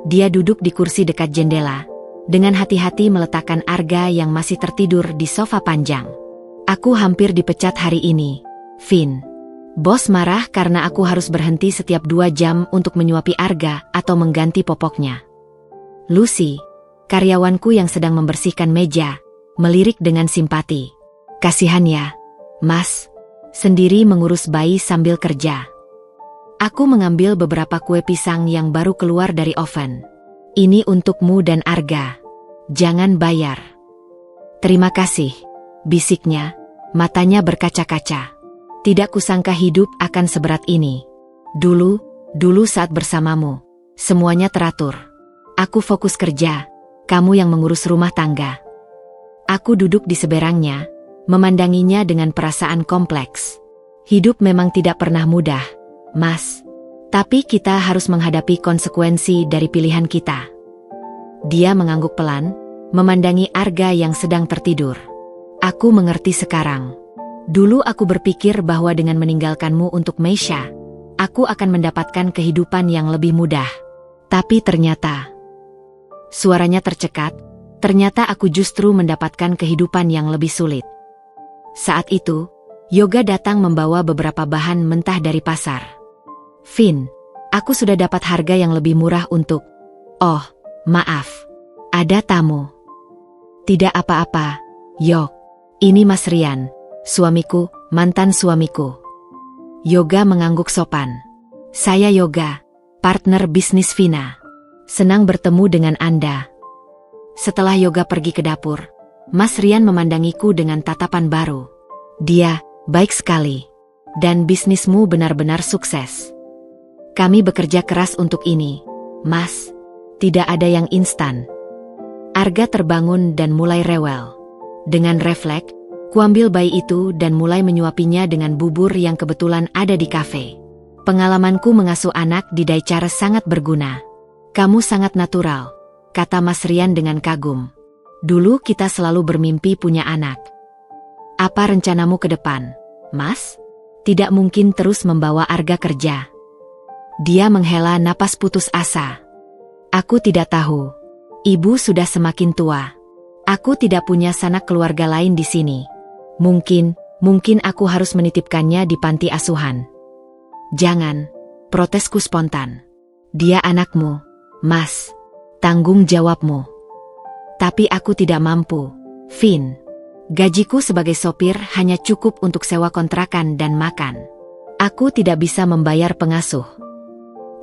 Dia duduk di kursi dekat jendela, dengan hati-hati meletakkan Arga yang masih tertidur di sofa panjang. Aku hampir dipecat hari ini, Vin. Bos marah karena aku harus berhenti setiap 2 jam untuk menyuapi Arga atau mengganti popoknya. Lucy, karyawanku yang sedang membersihkan meja, melirik dengan simpati. Kasihan ya, Mas. Sendiri mengurus bayi sambil kerja. Aku mengambil beberapa kue pisang yang baru keluar dari oven. Ini untukmu dan Arga. Jangan bayar. Terima kasih, bisiknya, matanya berkaca-kaca. Tidak kusangka hidup akan seberat ini. Dulu saat bersamamu, semuanya teratur. Aku fokus kerja, kamu yang mengurus rumah tangga. Aku duduk di seberangnya, memandanginya dengan perasaan kompleks. Hidup memang tidak pernah mudah, Mas. Tapi kita harus menghadapi konsekuensi dari pilihan kita. Dia mengangguk pelan, memandangi Arga yang sedang tertidur. Aku mengerti sekarang. Dulu aku berpikir bahwa dengan meninggalkanmu untuk Meisha, aku akan mendapatkan kehidupan yang lebih mudah. Tapi ternyata... Suaranya tercekat, ternyata aku justru mendapatkan kehidupan yang lebih sulit. Saat itu, Yoga datang membawa beberapa bahan mentah dari pasar. Vin, aku sudah dapat harga yang lebih murah untuk... Oh, maaf. Ada tamu. Tidak apa-apa, Yok. Ini Mas Rian, suamiku, mantan suamiku. Yoga mengangguk sopan. Saya Yoga, partner bisnis Vina. Senang bertemu dengan Anda. Setelah Yoga pergi ke dapur, Mas Rian memandangiku dengan tatapan baru. Dia, baik sekali. Dan bisnismu benar-benar sukses. Kami bekerja keras untuk ini, Mas. Tidak ada yang instan. Arga terbangun dan mulai rewel. Dengan refleks, kuambil bayi itu dan mulai menyuapinya dengan bubur yang kebetulan ada di kafe. Pengalamanku mengasuh anak di Daicara sangat berguna. Kamu sangat natural, kata Mas Rian dengan kagum. Dulu kita selalu bermimpi punya anak. Apa rencanamu ke depan, Mas? Tidak mungkin terus membawa Arga kerja. Dia menghela napas putus asa. Aku tidak tahu. Ibu sudah semakin tua. Aku tidak punya sanak keluarga lain di sini. Mungkin aku harus menitipkannya di panti asuhan. Jangan, protesku spontan. Dia anakmu, Mas. Tanggung jawabmu. Tapi aku tidak mampu, Vin. Gajiku sebagai sopir hanya cukup untuk sewa kontrakan dan makan. Aku tidak bisa membayar pengasuh.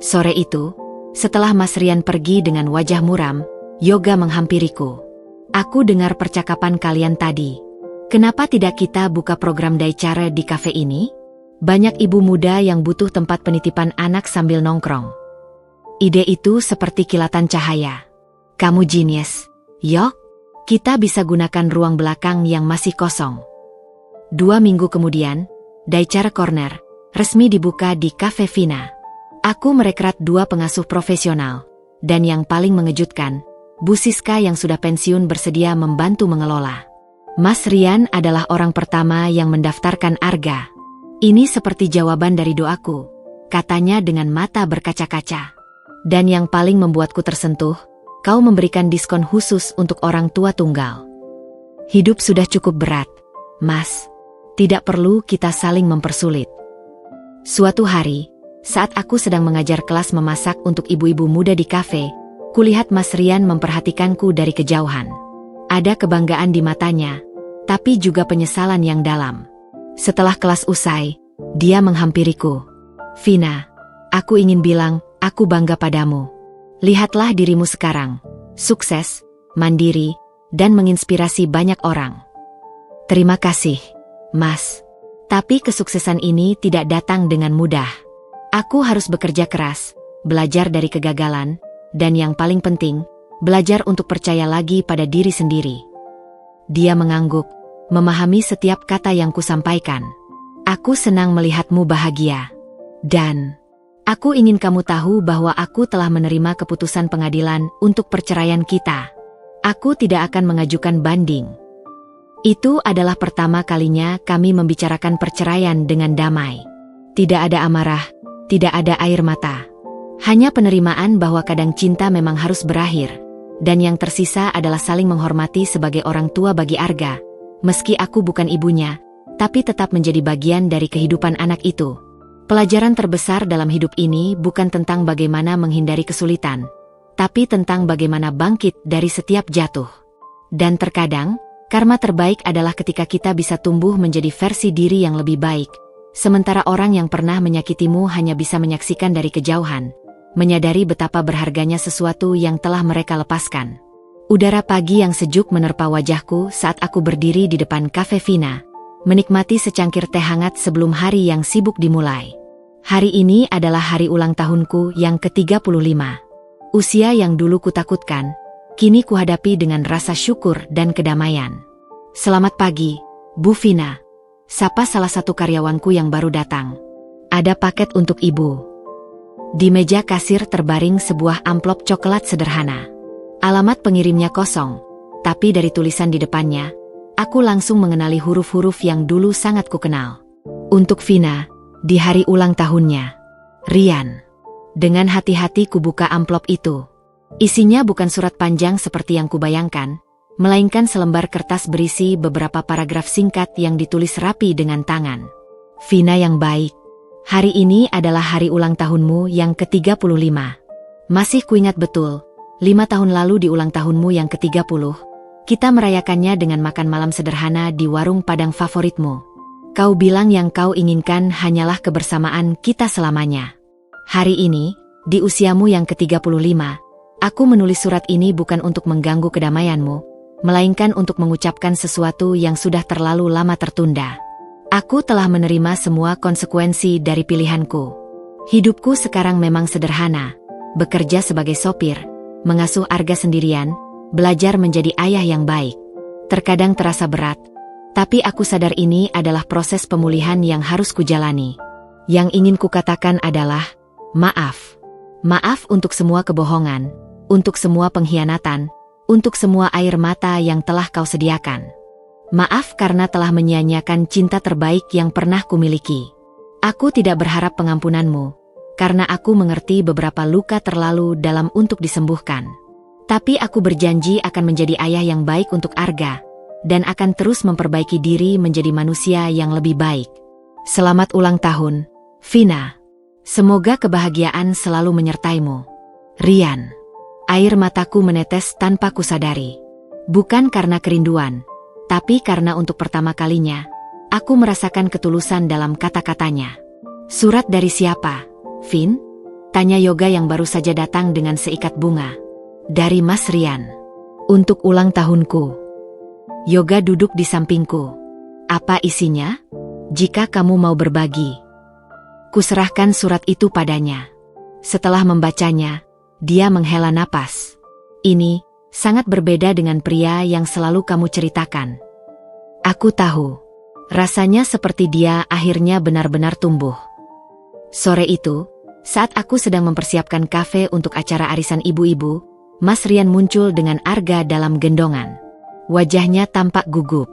Sore itu, setelah Mas Rian pergi dengan wajah muram, Yoga menghampiriku. Aku dengar percakapan kalian tadi. Kenapa tidak kita buka program Daicara di kafe ini? Banyak ibu muda yang butuh tempat penitipan anak sambil nongkrong. Ide itu seperti kilatan cahaya. Kamu jenius, Yok. Kita bisa gunakan ruang belakang yang masih kosong. 2 minggu kemudian, Daicara Corner resmi dibuka di Cafe Vina. Aku merekrut 2 pengasuh profesional. Dan yang paling mengejutkan, Bu Siska yang sudah pensiun bersedia membantu mengelola. Mas Rian adalah orang pertama yang mendaftarkan Arga. Ini seperti jawaban dari doaku, katanya dengan mata berkaca-kaca. Dan yang paling membuatku tersentuh, kau memberikan diskon khusus untuk orang tua tunggal. Hidup sudah cukup berat, Mas. Tidak perlu kita saling mempersulit. Suatu hari, saat aku sedang mengajar kelas memasak untuk ibu-ibu muda di kafe, kulihat Mas Rian memperhatikanku dari kejauhan. Ada kebanggaan di matanya, tapi juga penyesalan yang dalam. Setelah kelas usai, dia menghampiriku. Vina, aku ingin bilang, aku bangga padamu. Lihatlah dirimu sekarang, sukses, mandiri, dan menginspirasi banyak orang. Terima kasih, Mas. Tapi kesuksesan ini tidak datang dengan mudah. Aku harus bekerja keras, belajar dari kegagalan, dan yang paling penting, belajar untuk percaya lagi pada diri sendiri. Dia mengangguk, memahami setiap kata yang kusampaikan. Aku senang melihatmu bahagia. Dan aku ingin kamu tahu bahwa aku telah menerima keputusan pengadilan untuk perceraian kita. Aku tidak akan mengajukan banding. Itu adalah pertama kalinya kami membicarakan perceraian dengan damai. Tidak ada amarah, tidak ada air mata. Hanya penerimaan bahwa kadang cinta memang harus berakhir. Dan yang tersisa adalah saling menghormati sebagai orang tua bagi Arga. Meski aku bukan ibunya, tapi tetap menjadi bagian dari kehidupan anak itu. Pelajaran terbesar dalam hidup ini bukan tentang bagaimana menghindari kesulitan, tapi tentang bagaimana bangkit dari setiap jatuh. Dan terkadang, karma terbaik adalah ketika kita bisa tumbuh menjadi versi diri yang lebih baik, sementara orang yang pernah menyakitimu hanya bisa menyaksikan dari kejauhan, menyadari betapa berharganya sesuatu yang telah mereka lepaskan. Udara pagi yang sejuk menerpa wajahku saat aku berdiri di depan kafe Vina, menikmati secangkir teh hangat sebelum hari yang sibuk dimulai. Hari ini adalah hari ulang tahunku yang ke-35. Usia yang dulu kutakutkan, kini kuhadapi dengan rasa syukur dan kedamaian. Selamat pagi, Bu Vina. Sapa salah satu karyawanku yang baru datang. Ada paket untuk ibu. Di meja kasir terbaring sebuah amplop coklat sederhana. Alamat pengirimnya kosong, tapi dari tulisan di depannya, aku langsung mengenali huruf-huruf yang dulu sangat kukenal. Untuk Vina, di hari ulang tahunnya. Rian. Dengan hati-hati kubuka amplop itu. Isinya bukan surat panjang seperti yang kubayangkan, melainkan selembar kertas berisi beberapa paragraf singkat yang ditulis rapi dengan tangan. Vina yang baik, hari ini adalah hari ulang tahunmu yang ke-35. Masih kuingat betul, 5 tahun lalu di ulang tahunmu yang ke-30, kita merayakannya dengan makan malam sederhana di warung Padang favoritmu. Kau bilang yang kau inginkan hanyalah kebersamaan kita selamanya. Hari ini, di usiamu yang ke-35, aku menulis surat ini bukan untuk mengganggu kedamaianmu, melainkan untuk mengucapkan sesuatu yang sudah terlalu lama tertunda. Aku telah menerima semua konsekuensi dari pilihanku. Hidupku sekarang memang sederhana, bekerja sebagai sopir, mengasuh Arga sendirian, belajar menjadi ayah yang baik. Terkadang terasa berat, tapi aku sadar ini adalah proses pemulihan yang harus kujalani. Yang ingin kukatakan adalah, maaf. Maaf untuk semua kebohongan, untuk semua pengkhianatan, untuk semua air mata yang telah kau sediakan. Maaf karena telah menyia-nyiakan cinta terbaik yang pernah kumiliki. Aku tidak berharap pengampunanmu, karena aku mengerti beberapa luka terlalu dalam untuk disembuhkan. Tapi aku berjanji akan menjadi ayah yang baik untuk Arga, dan akan terus memperbaiki diri menjadi manusia yang lebih baik. Selamat ulang tahun, Vina. Semoga kebahagiaan selalu menyertaimu. Rian. Air mataku menetes tanpa kusadari. Bukan karena kerinduan, tapi karena untuk pertama kalinya, aku merasakan ketulusan dalam kata-katanya. Surat dari siapa, Vin? Tanya Yoga yang baru saja datang dengan seikat bunga. Dari Mas Rian. Untuk ulang tahunku. Yoga duduk di sampingku. Apa isinya? Jika kamu mau berbagi. Kuserahkan surat itu padanya. Setelah membacanya, dia menghela napas. Ini sangat berbeda dengan pria yang selalu kamu ceritakan. Aku tahu. Rasanya seperti dia akhirnya benar-benar tumbuh. Sore itu, saat aku sedang mempersiapkan kafe untuk acara arisan ibu-ibu, Mas Rian muncul dengan Arga dalam gendongan. Wajahnya tampak gugup.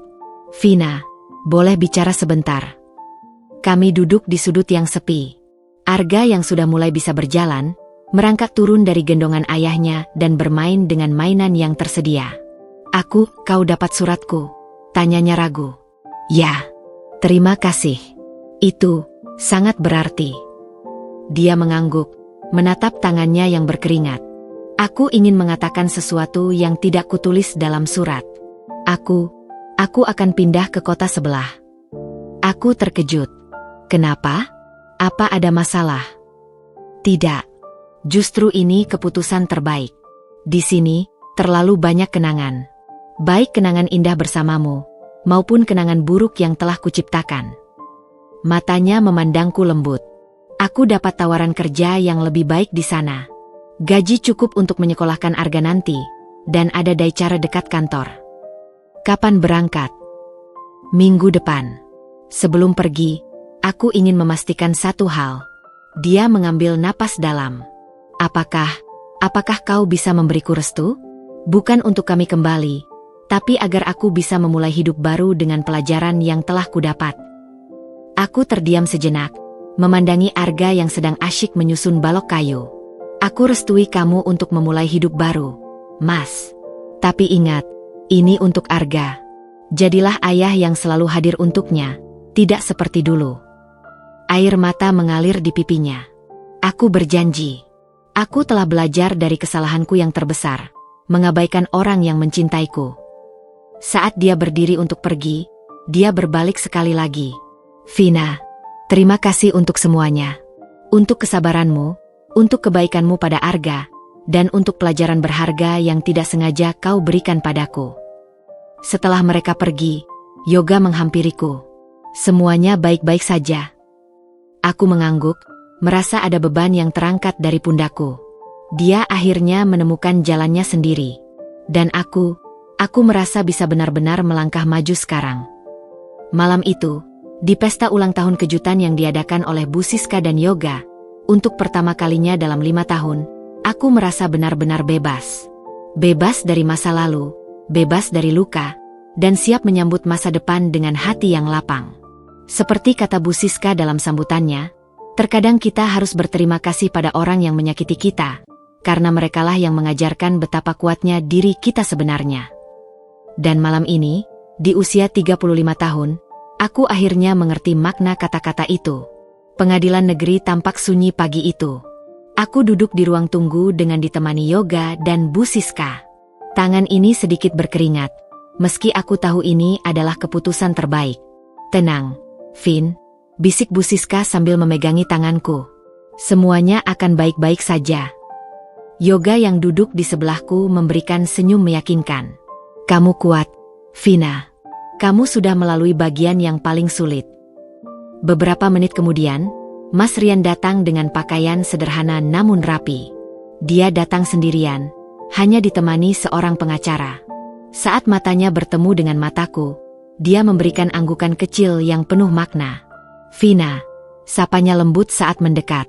Vina, boleh bicara sebentar? Kami duduk di sudut yang sepi. Arga yang sudah mulai bisa berjalan, merangkak turun dari gendongan ayahnya dan bermain dengan mainan yang tersedia. Kau dapat suratku? Tanyanya ragu. Ya, terima kasih. Itu sangat berarti. Dia mengangguk, menatap tangannya yang berkeringat. Aku ingin mengatakan sesuatu yang tidak kutulis dalam surat. Aku akan pindah ke kota sebelah. Aku terkejut. Kenapa? Apa ada masalah? Tidak. Justru ini keputusan terbaik. Di sini, terlalu banyak kenangan. Baik kenangan indah bersamamu, maupun kenangan buruk yang telah kuciptakan. Matanya memandangku lembut. Aku dapat tawaran kerja yang lebih baik di sana. Gaji cukup untuk menyekolahkan Arga nanti, dan ada daycare dekat kantor. Kapan berangkat? Minggu depan. Sebelum pergi, aku ingin memastikan satu hal. Dia mengambil napas dalam. Apakah kau bisa memberiku restu? Bukan untuk kami kembali, tapi agar aku bisa memulai hidup baru dengan pelajaran yang telah kudapat. Aku terdiam sejenak, memandangi Arga yang sedang asyik menyusun balok kayu. Aku restui kamu untuk memulai hidup baru, Mas. Tapi ingat, ini untuk Arga. Jadilah ayah yang selalu hadir untuknya, tidak seperti dulu. Air mata mengalir di pipinya. Aku berjanji. Aku telah belajar dari kesalahanku yang terbesar, mengabaikan orang yang mencintaiku. Saat dia berdiri untuk pergi, dia berbalik sekali lagi. Vina, terima kasih untuk semuanya. Untuk kesabaranmu, untuk kebaikanmu pada Arga, dan untuk pelajaran berharga yang tidak sengaja kau berikan padaku. Setelah mereka pergi, Yoga menghampiriku. Semuanya baik-baik saja. Aku mengangguk, merasa ada beban yang terangkat dari pundakku. Dia akhirnya menemukan jalannya sendiri. Dan aku merasa bisa benar-benar melangkah maju sekarang. Malam itu, di pesta ulang tahun kejutan yang diadakan oleh Bu Siska dan Yoga, untuk pertama kalinya dalam 5 tahun, aku merasa benar-benar bebas. Bebas dari masa lalu, bebas dari luka, dan siap menyambut masa depan dengan hati yang lapang. Seperti kata Bu Siska dalam sambutannya, terkadang kita harus berterima kasih pada orang yang menyakiti kita, karena merekalah yang mengajarkan betapa kuatnya diri kita sebenarnya. Dan malam ini, di usia 35 tahun, aku akhirnya mengerti makna kata-kata itu. Pengadilan negeri tampak sunyi pagi itu. Aku duduk di ruang tunggu dengan ditemani Yoga dan Bu Siska. Tangan ini sedikit berkeringat, meski aku tahu ini adalah keputusan terbaik. Tenang, Vin, bisik Bu Siska sambil memegangi tanganku. Semuanya akan baik-baik saja. Yoga yang duduk di sebelahku memberikan senyum meyakinkan. Kamu kuat, Vina. Kamu sudah melalui bagian yang paling sulit. Beberapa menit kemudian, Mas Rian datang dengan pakaian sederhana namun rapi. Dia datang sendirian, hanya ditemani seorang pengacara. Saat matanya bertemu dengan mataku, dia memberikan anggukan kecil yang penuh makna. Vina, sapanya lembut saat mendekat.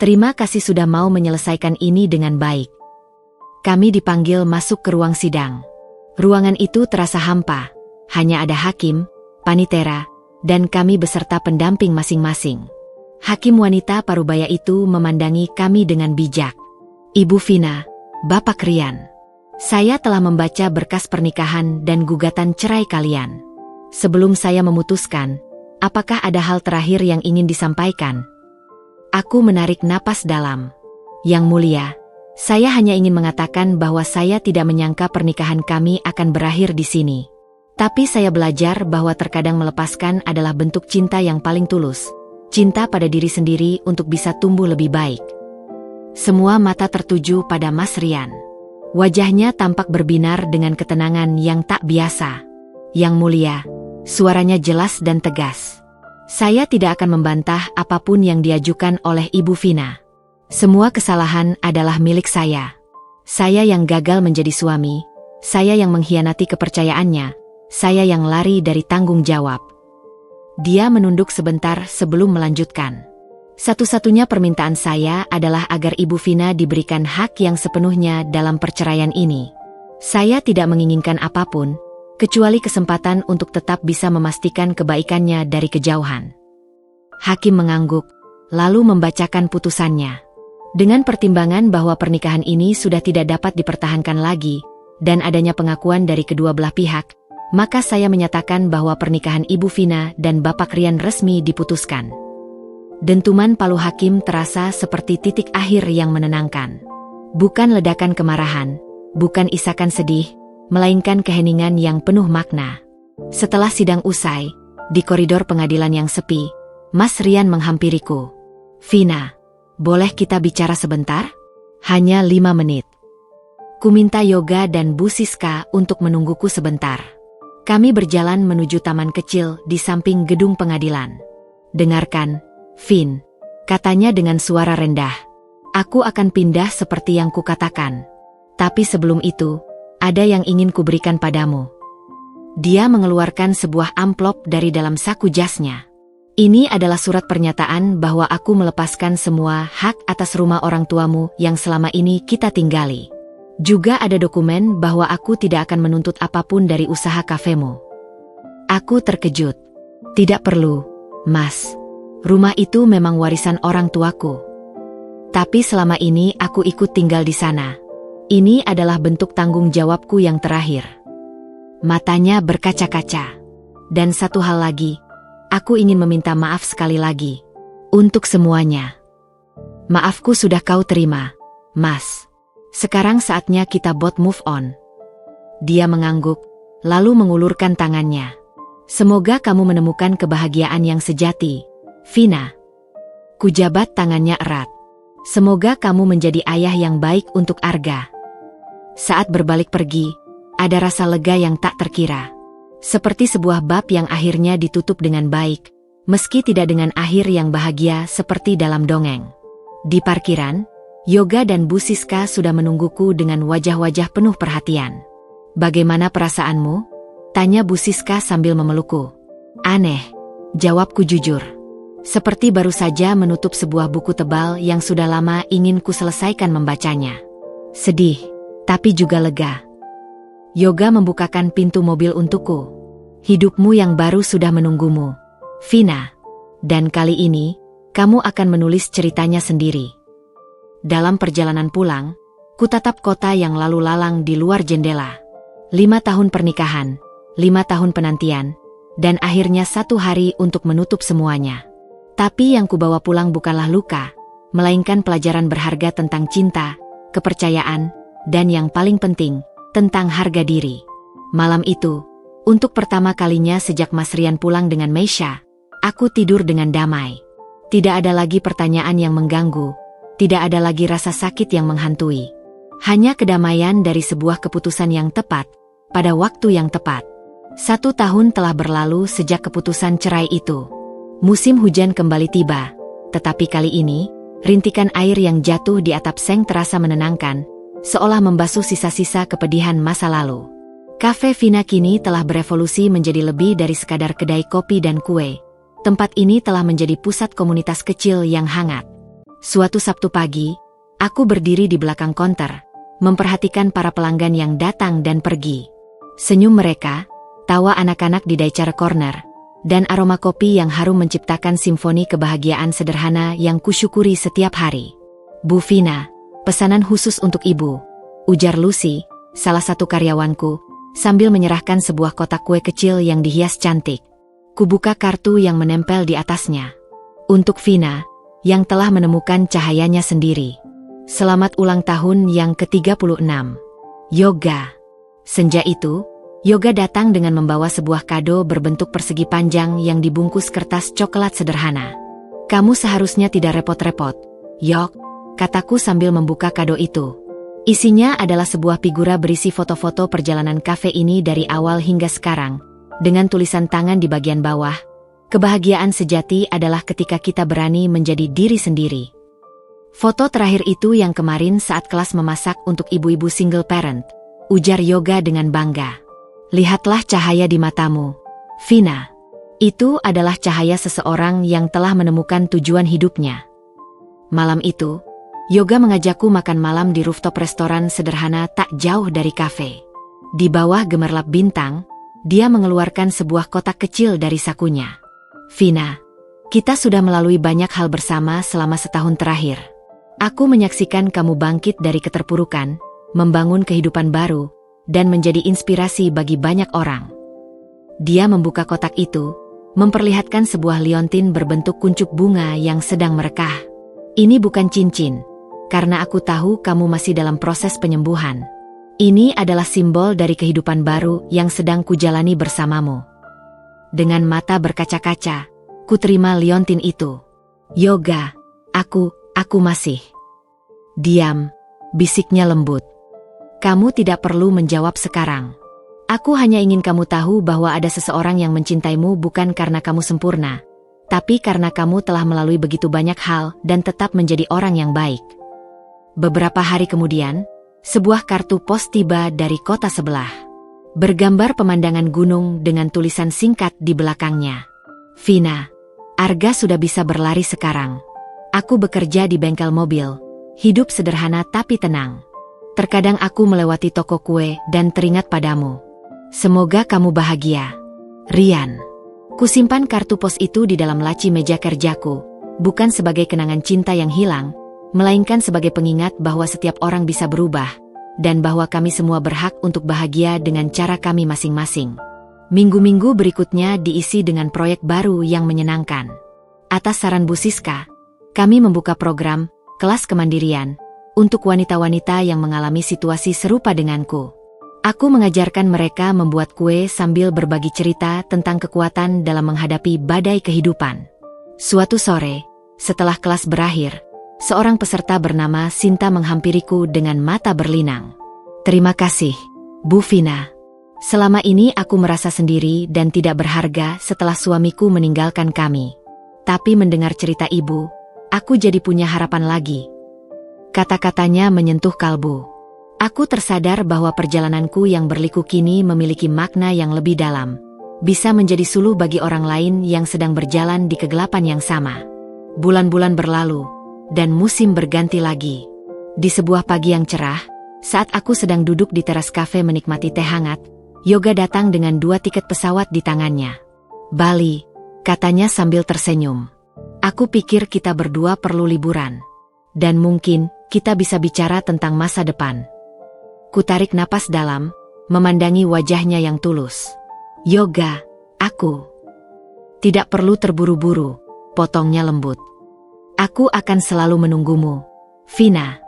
Terima kasih sudah mau menyelesaikan ini dengan baik. Kami dipanggil masuk ke ruang sidang. Ruangan itu terasa hampa. Hanya ada hakim, panitera, dan kami beserta pendamping masing-masing. Hakim wanita parubaya itu memandangi kami dengan bijak. Ibu Vina, Bapak Rian, saya telah membaca berkas pernikahan dan gugatan cerai kalian. Sebelum saya memutuskan, apakah ada hal terakhir yang ingin disampaikan? Aku menarik napas dalam. Yang mulia, saya hanya ingin mengatakan bahwa saya tidak menyangka pernikahan kami akan berakhir di sini. Tapi saya belajar bahwa terkadang melepaskan adalah bentuk cinta yang paling tulus. Cinta pada diri sendiri untuk bisa tumbuh lebih baik. Semua mata tertuju pada Mas Rian. Wajahnya tampak berbinar dengan ketenangan yang tak biasa. Yang mulia, suaranya jelas dan tegas. Saya tidak akan membantah apapun yang diajukan oleh Ibu Vina. Semua kesalahan adalah milik saya. Saya yang gagal menjadi suami, saya yang mengkhianati kepercayaannya, saya yang lari dari tanggung jawab. Dia menunduk sebentar sebelum melanjutkan. Satu-satunya permintaan saya adalah agar Ibu Vina diberikan hak yang sepenuhnya dalam perceraian ini. Saya tidak menginginkan apapun, kecuali kesempatan untuk tetap bisa memastikan kebaikannya dari kejauhan. Hakim mengangguk, lalu membacakan putusannya. Dengan pertimbangan bahwa pernikahan ini sudah tidak dapat dipertahankan lagi, dan adanya pengakuan dari kedua belah pihak, maka saya menyatakan bahwa pernikahan Ibu Vina dan Bapak Rian resmi diputuskan. Dentuman palu hakim terasa seperti titik akhir yang menenangkan. Bukan ledakan kemarahan, bukan isakan sedih, melainkan keheningan yang penuh makna. Setelah sidang usai, di koridor pengadilan yang sepi, Mas Rian menghampiriku. Vina, boleh kita bicara sebentar? Hanya 5 menit. Kuminta Yoga dan Bu Siska untuk menungguku sebentar. Kami berjalan menuju taman kecil di samping gedung pengadilan. Dengarkan, Vin. Katanya dengan suara rendah. Aku akan pindah seperti yang kukatakan. Tapi sebelum itu, ada yang ingin kuberikan padamu. Dia mengeluarkan sebuah amplop dari dalam saku jasnya. Ini adalah surat pernyataan bahwa aku melepaskan semua hak atas rumah orang tuamu yang selama ini kita tinggali. Juga ada dokumen bahwa aku tidak akan menuntut apapun dari usaha kafemu. Aku terkejut. Tidak perlu, Mas. Rumah itu memang warisan orang tuaku. Tapi selama ini aku ikut tinggal di sana. Ini adalah bentuk tanggung jawabku yang terakhir. Matanya berkaca-kaca. Dan satu hal lagi, aku ingin meminta maaf sekali lagi. Untuk semuanya. Maafku sudah kau terima, Mas. Sekarang saatnya kita both move on. Dia mengangguk, lalu mengulurkan tangannya. Semoga kamu menemukan kebahagiaan yang sejati, Vina. Kujabat tangannya erat. Semoga kamu menjadi ayah yang baik untuk Arga. Saat berbalik pergi, ada rasa lega yang tak terkira. Seperti sebuah bab yang akhirnya ditutup dengan baik, meski tidak dengan akhir yang bahagia seperti dalam dongeng. Di parkiran, Yoga dan Bu Siska sudah menungguku dengan wajah-wajah penuh perhatian. Bagaimana perasaanmu? Tanya Bu Siska sambil memelukku. Aneh, jawabku jujur. Seperti baru saja menutup sebuah buku tebal yang sudah lama ingin ku selesaikan membacanya. Sedih, tapi juga lega. Yoga membukakan pintu mobil untukku. Hidupmu yang baru sudah menunggumu, Vina. Dan kali ini, kamu akan menulis ceritanya sendiri. Dalam perjalanan pulang, kutatap kota yang lalu lalang di luar jendela. 5 tahun pernikahan, 5 tahun penantian, dan akhirnya 1 hari untuk menutup semuanya. Tapi yang kubawa pulang bukanlah luka, melainkan pelajaran berharga tentang cinta, kepercayaan, dan yang paling penting, tentang harga diri. Malam itu, untuk pertama kalinya sejak Mas Rian pulang dengan Meisha, aku tidur dengan damai. Tidak ada lagi pertanyaan yang mengganggu, tidak ada lagi rasa sakit yang menghantui. Hanya kedamaian dari sebuah keputusan yang tepat, pada waktu yang tepat. 1 tahun telah berlalu sejak keputusan cerai itu. Musim hujan kembali tiba, tetapi kali ini, rintikan air yang jatuh di atap seng terasa menenangkan, seolah membasuh sisa-sisa kepedihan masa lalu. Cafe Vina kini telah berevolusi menjadi lebih dari sekadar kedai kopi dan kue. Tempat ini telah menjadi pusat komunitas kecil yang hangat. Suatu Sabtu pagi, aku berdiri di belakang konter, memperhatikan para pelanggan yang datang dan pergi. Senyum mereka, tawa anak-anak di Daicara Corner, dan aroma kopi yang harum menciptakan simfoni kebahagiaan sederhana yang kusyukuri setiap hari. Bu Vina, pesanan khusus untuk ibu, ujar Lucy, salah satu karyawanku, sambil menyerahkan sebuah kotak kue kecil yang dihias cantik. Kubuka kartu yang menempel di atasnya. Untuk Vina, yang telah menemukan cahayanya sendiri. Selamat ulang tahun yang ke-36. Yoga. Senja itu, Yoga datang dengan membawa sebuah kado berbentuk persegi panjang yang dibungkus kertas coklat sederhana. Kamu seharusnya tidak repot-repot, Yok, kataku sambil membuka kado itu. Isinya adalah sebuah figura berisi foto-foto perjalanan kafe ini dari awal hingga sekarang, dengan tulisan tangan di bagian bawah. Kebahagiaan sejati adalah ketika kita berani menjadi diri sendiri. Foto terakhir itu yang kemarin saat kelas memasak untuk ibu-ibu single parent, ujar Yoga dengan bangga. Lihatlah cahaya di matamu, Vina. Itu adalah cahaya seseorang yang telah menemukan tujuan hidupnya. Malam itu, Yoga mengajakku makan malam di rooftop restoran sederhana tak jauh dari kafe. Di bawah gemerlap bintang, dia mengeluarkan sebuah kotak kecil dari sakunya. Vina, kita sudah melalui banyak hal bersama selama setahun terakhir. Aku menyaksikan kamu bangkit dari keterpurukan, membangun kehidupan baru, dan menjadi inspirasi bagi banyak orang. Dia membuka kotak itu, memperlihatkan sebuah liontin berbentuk kuncup bunga yang sedang merekah. Ini bukan cincin, karena aku tahu kamu masih dalam proses penyembuhan. Ini adalah simbol dari kehidupan baru yang sedang kujalani bersamamu. Dengan mata berkaca-kaca, ku terima liontin itu. Yoga, aku masih. Diam, bisiknya lembut. Kamu tidak perlu menjawab sekarang. Aku hanya ingin kamu tahu bahwa ada seseorang yang mencintaimu bukan karena kamu sempurna, tapi karena kamu telah melalui begitu banyak hal dan tetap menjadi orang yang baik. Beberapa hari kemudian, sebuah kartu pos tiba dari kota sebelah. Bergambar pemandangan gunung dengan tulisan singkat di belakangnya. Vina, Arga sudah bisa berlari sekarang. Aku bekerja di bengkel mobil. Hidup sederhana tapi tenang. Terkadang aku melewati toko kue dan teringat padamu. Semoga kamu bahagia. Rian. Kusimpan kartu pos itu di dalam laci meja kerjaku, bukan sebagai kenangan cinta yang hilang, melainkan sebagai pengingat bahwa setiap orang bisa berubah, dan bahwa kami semua berhak untuk bahagia dengan cara kami masing-masing. Minggu-minggu berikutnya diisi dengan proyek baru yang menyenangkan. Atas saran Bu Siska, kami membuka program Kelas Kemandirian untuk wanita-wanita yang mengalami situasi serupa denganku. Aku mengajarkan mereka membuat kue sambil berbagi cerita tentang kekuatan dalam menghadapi badai kehidupan. Suatu sore, setelah kelas berakhir, seorang peserta bernama Sinta menghampiriku dengan mata berlinang. Terima kasih, Bu Vina. Selama ini aku merasa sendiri dan tidak berharga setelah suamiku meninggalkan kami. Tapi mendengar cerita ibu, aku jadi punya harapan lagi. Kata-katanya menyentuh kalbu. Aku tersadar bahwa perjalananku yang berliku kini memiliki makna yang lebih dalam. Bisa menjadi suluh bagi orang lain yang sedang berjalan di kegelapan yang sama. Bulan-bulan berlalu, dan musim berganti lagi. Di sebuah pagi yang cerah, saat aku sedang duduk di teras kafe menikmati teh hangat, Yoga datang dengan 2 tiket pesawat di tangannya. Bali, katanya sambil tersenyum. Aku pikir kita berdua perlu liburan. Dan mungkin, kita bisa bicara tentang masa depan. Kutarik napas dalam, memandangi wajahnya yang tulus. Yoga, aku. Tidak perlu terburu-buru, potongnya lembut. Aku akan selalu menunggumu, Vina.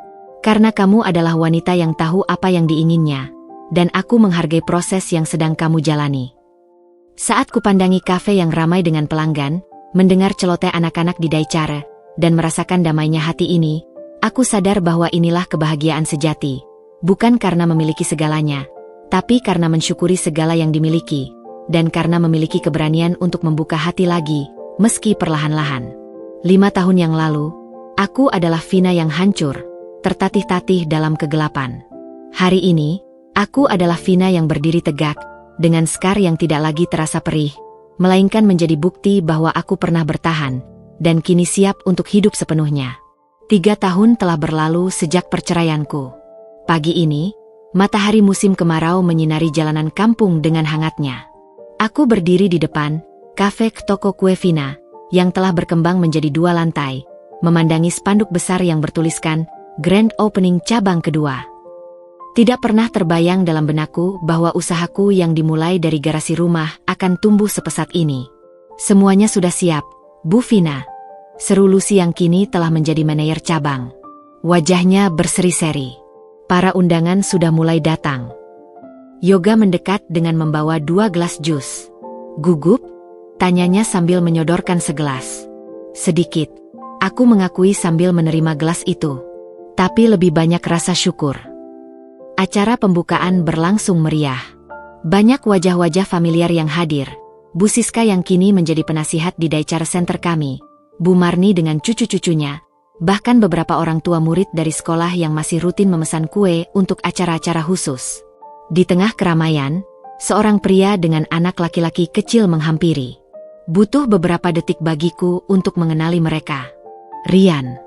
Karena kamu adalah wanita yang tahu apa yang diinginnya, dan aku menghargai proses yang sedang kamu jalani. Saat kupandangi kafe yang ramai dengan pelanggan, mendengar celoteh anak-anak di Daicara, dan merasakan damainya hati ini, aku sadar bahwa inilah kebahagiaan sejati. Bukan karena memiliki segalanya, tapi karena mensyukuri segala yang dimiliki, dan karena memiliki keberanian untuk membuka hati lagi, meski perlahan-lahan. 5 tahun yang lalu, aku adalah Vina yang hancur, tertatih-tatih dalam kegelapan. Hari ini, aku adalah Vina yang berdiri tegak, dengan skar yang tidak lagi terasa perih, melainkan menjadi bukti bahwa aku pernah bertahan, dan kini siap untuk hidup sepenuhnya. 3 tahun telah berlalu sejak perceraianku. Pagi ini, matahari musim kemarau menyinari jalanan kampung dengan hangatnya. Aku berdiri di depan kafe toko kue Vina, yang telah berkembang menjadi 2 lantai, memandangi spanduk besar yang bertuliskan Grand Opening Cabang Kedua. Tidak pernah terbayang dalam benakku bahwa usahaku yang dimulai dari garasi rumah akan tumbuh sepesat ini. Semuanya sudah siap, Bu Vina. Seru Lucy yang kini telah menjadi manajer cabang. Wajahnya berseri-seri. Para undangan sudah mulai datang. Yoga mendekat dengan membawa 2 gelas jus. Gugup? Tanyanya sambil menyodorkan segelas. Sedikit, aku mengakui sambil menerima gelas itu. Tapi lebih banyak rasa syukur. Acara pembukaan berlangsung meriah. Banyak wajah-wajah familiar yang hadir. Bu Siska yang kini menjadi penasihat di Daicara Center kami. Bu Marni dengan cucu-cucunya. Bahkan beberapa orang tua murid dari sekolah yang masih rutin memesan kue untuk acara-acara khusus. Di tengah keramaian, seorang pria dengan anak laki-laki kecil menghampiri. Butuh beberapa detik bagiku untuk mengenali mereka. Rian.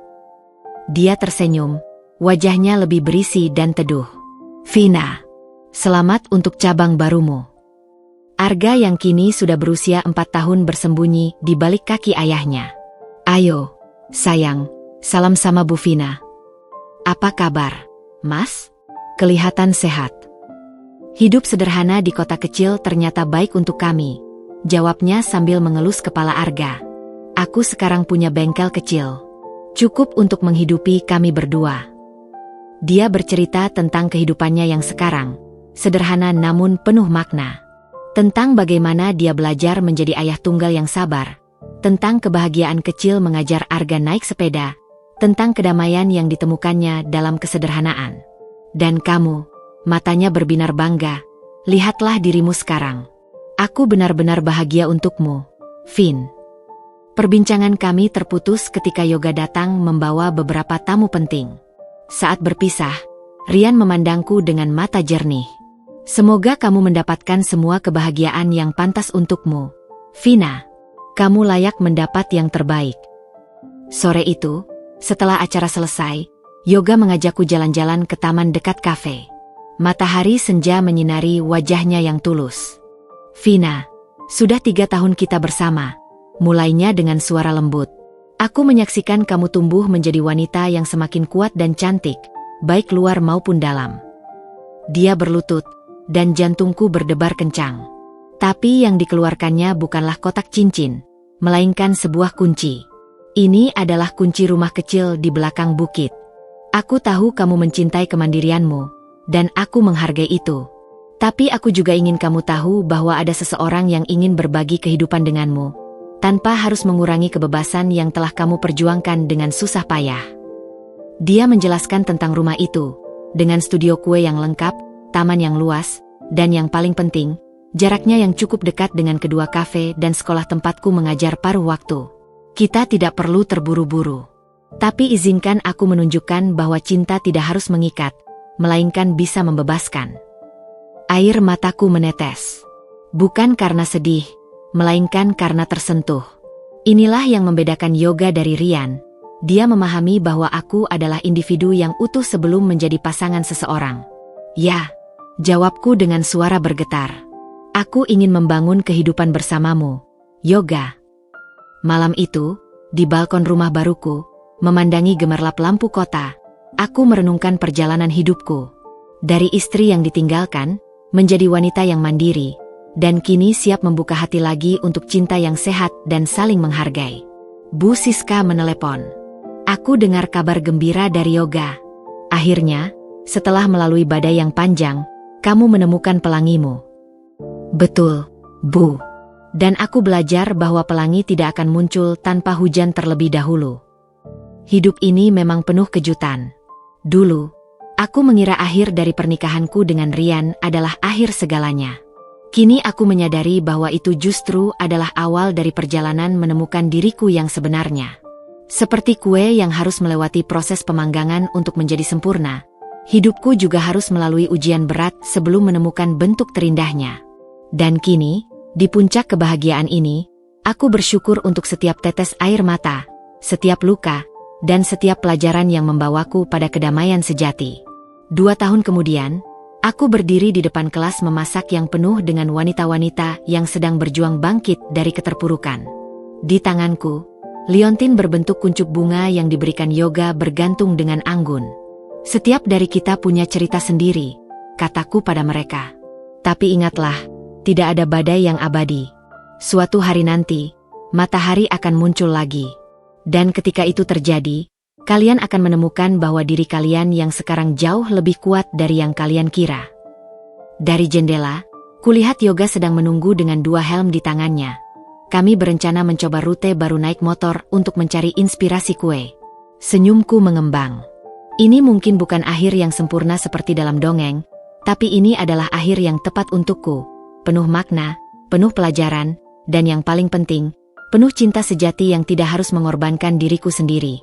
Dia tersenyum, wajahnya lebih berisi dan teduh. Vina, selamat untuk cabang barumu. Arga yang kini sudah berusia 4 tahun bersembunyi di balik kaki ayahnya. Ayo, sayang. Salam sama Bu Vina. Apa kabar, Mas? Kelihatan sehat. Hidup sederhana di kota kecil ternyata baik untuk kami, jawabnya sambil mengelus kepala Arga. Aku sekarang punya bengkel kecil. Cukup untuk menghidupi kami berdua. Dia bercerita tentang kehidupannya yang sekarang, sederhana namun penuh makna. Tentang bagaimana dia belajar menjadi ayah tunggal yang sabar. Tentang kebahagiaan kecil mengajar Arga naik sepeda. Tentang kedamaian yang ditemukannya dalam kesederhanaan. Dan kamu, matanya berbinar bangga, lihatlah dirimu sekarang. Aku benar-benar bahagia untukmu, Vin. Perbincangan kami terputus ketika Yoga datang membawa beberapa tamu penting. Saat berpisah, Rian memandangku dengan mata jernih. Semoga kamu mendapatkan semua kebahagiaan yang pantas untukmu, Vina. Kamu layak mendapat yang terbaik. Sore itu, setelah acara selesai, Yoga mengajakku jalan-jalan ke taman dekat kafe. Matahari senja menyinari wajahnya yang tulus. Vina, sudah 3 tahun kita bersama. Mulainya dengan suara lembut. Aku menyaksikan kamu tumbuh menjadi wanita yang semakin kuat dan cantik, baik luar maupun dalam. Dia berlutut, dan jantungku berdebar kencang. Tapi yang dikeluarkannya bukanlah kotak cincin, melainkan sebuah kunci. Ini adalah kunci rumah kecil di belakang bukit. Aku tahu kamu mencintai kemandirianmu, dan aku menghargai itu. Tapi aku juga ingin kamu tahu bahwa ada seseorang yang ingin berbagi kehidupan denganmu, tanpa harus mengurangi kebebasan yang telah kamu perjuangkan dengan susah payah. Dia menjelaskan tentang rumah itu, dengan studio kue yang lengkap, taman yang luas, dan yang paling penting, jaraknya yang cukup dekat dengan kedua kafe dan sekolah tempatku mengajar paruh waktu. Kita tidak perlu terburu-buru. Tapi izinkan aku menunjukkan bahwa cinta tidak harus mengikat, melainkan bisa membebaskan. Air mataku menetes. Bukan karena sedih, melainkan karena tersentuh. Inilah yang membedakan Yoga dari Rian. Dia memahami bahwa aku adalah individu yang utuh sebelum menjadi pasangan seseorang. Ya, jawabku dengan suara bergetar. Aku ingin membangun kehidupan bersamamu, Yoga. Malam itu, di balkon rumah baruku, memandangi gemerlap lampu kota, aku merenungkan perjalanan hidupku. Dari istri yang ditinggalkan, menjadi wanita yang mandiri, dan kini siap membuka hati lagi untuk cinta yang sehat dan saling menghargai. Bu Siska menelepon. Aku dengar kabar gembira dari Yoga. Akhirnya, setelah melalui badai yang panjang, kamu menemukan pelangimu. Betul, Bu. Dan aku belajar bahwa pelangi tidak akan muncul tanpa hujan terlebih dahulu. Hidup ini memang penuh kejutan. Dulu, aku mengira akhir dari pernikahanku dengan Rian adalah akhir segalanya. Kini aku menyadari bahwa itu justru adalah awal dari perjalanan menemukan diriku yang sebenarnya. Seperti kue yang harus melewati proses pemanggangan untuk menjadi sempurna, hidupku juga harus melalui ujian berat sebelum menemukan bentuk terindahnya. Dan kini, di puncak kebahagiaan ini, aku bersyukur untuk setiap tetes air mata, setiap luka, dan setiap pelajaran yang membawaku pada kedamaian sejati. 2 tahun kemudian, aku berdiri di depan kelas memasak yang penuh dengan wanita-wanita yang sedang berjuang bangkit dari keterpurukan. Di tanganku, liontin berbentuk kuncup bunga yang diberikan Yoga bergantung dengan anggun. Setiap dari kita punya cerita sendiri, kataku pada mereka. Tapi ingatlah, tidak ada badai yang abadi. Suatu hari nanti, matahari akan muncul lagi. Dan ketika itu terjadi, kalian akan menemukan bahwa diri kalian yang sekarang jauh lebih kuat dari yang kalian kira. Dari jendela, kulihat Yoga sedang menunggu dengan 2 helm di tangannya. Kami berencana mencoba rute baru naik motor untuk mencari inspirasi kue. Senyumku mengembang. Ini mungkin bukan akhir yang sempurna seperti dalam dongeng, tapi ini adalah akhir yang tepat untukku. Penuh makna, penuh pelajaran, dan yang paling penting, penuh cinta sejati yang tidak harus mengorbankan diriku sendiri.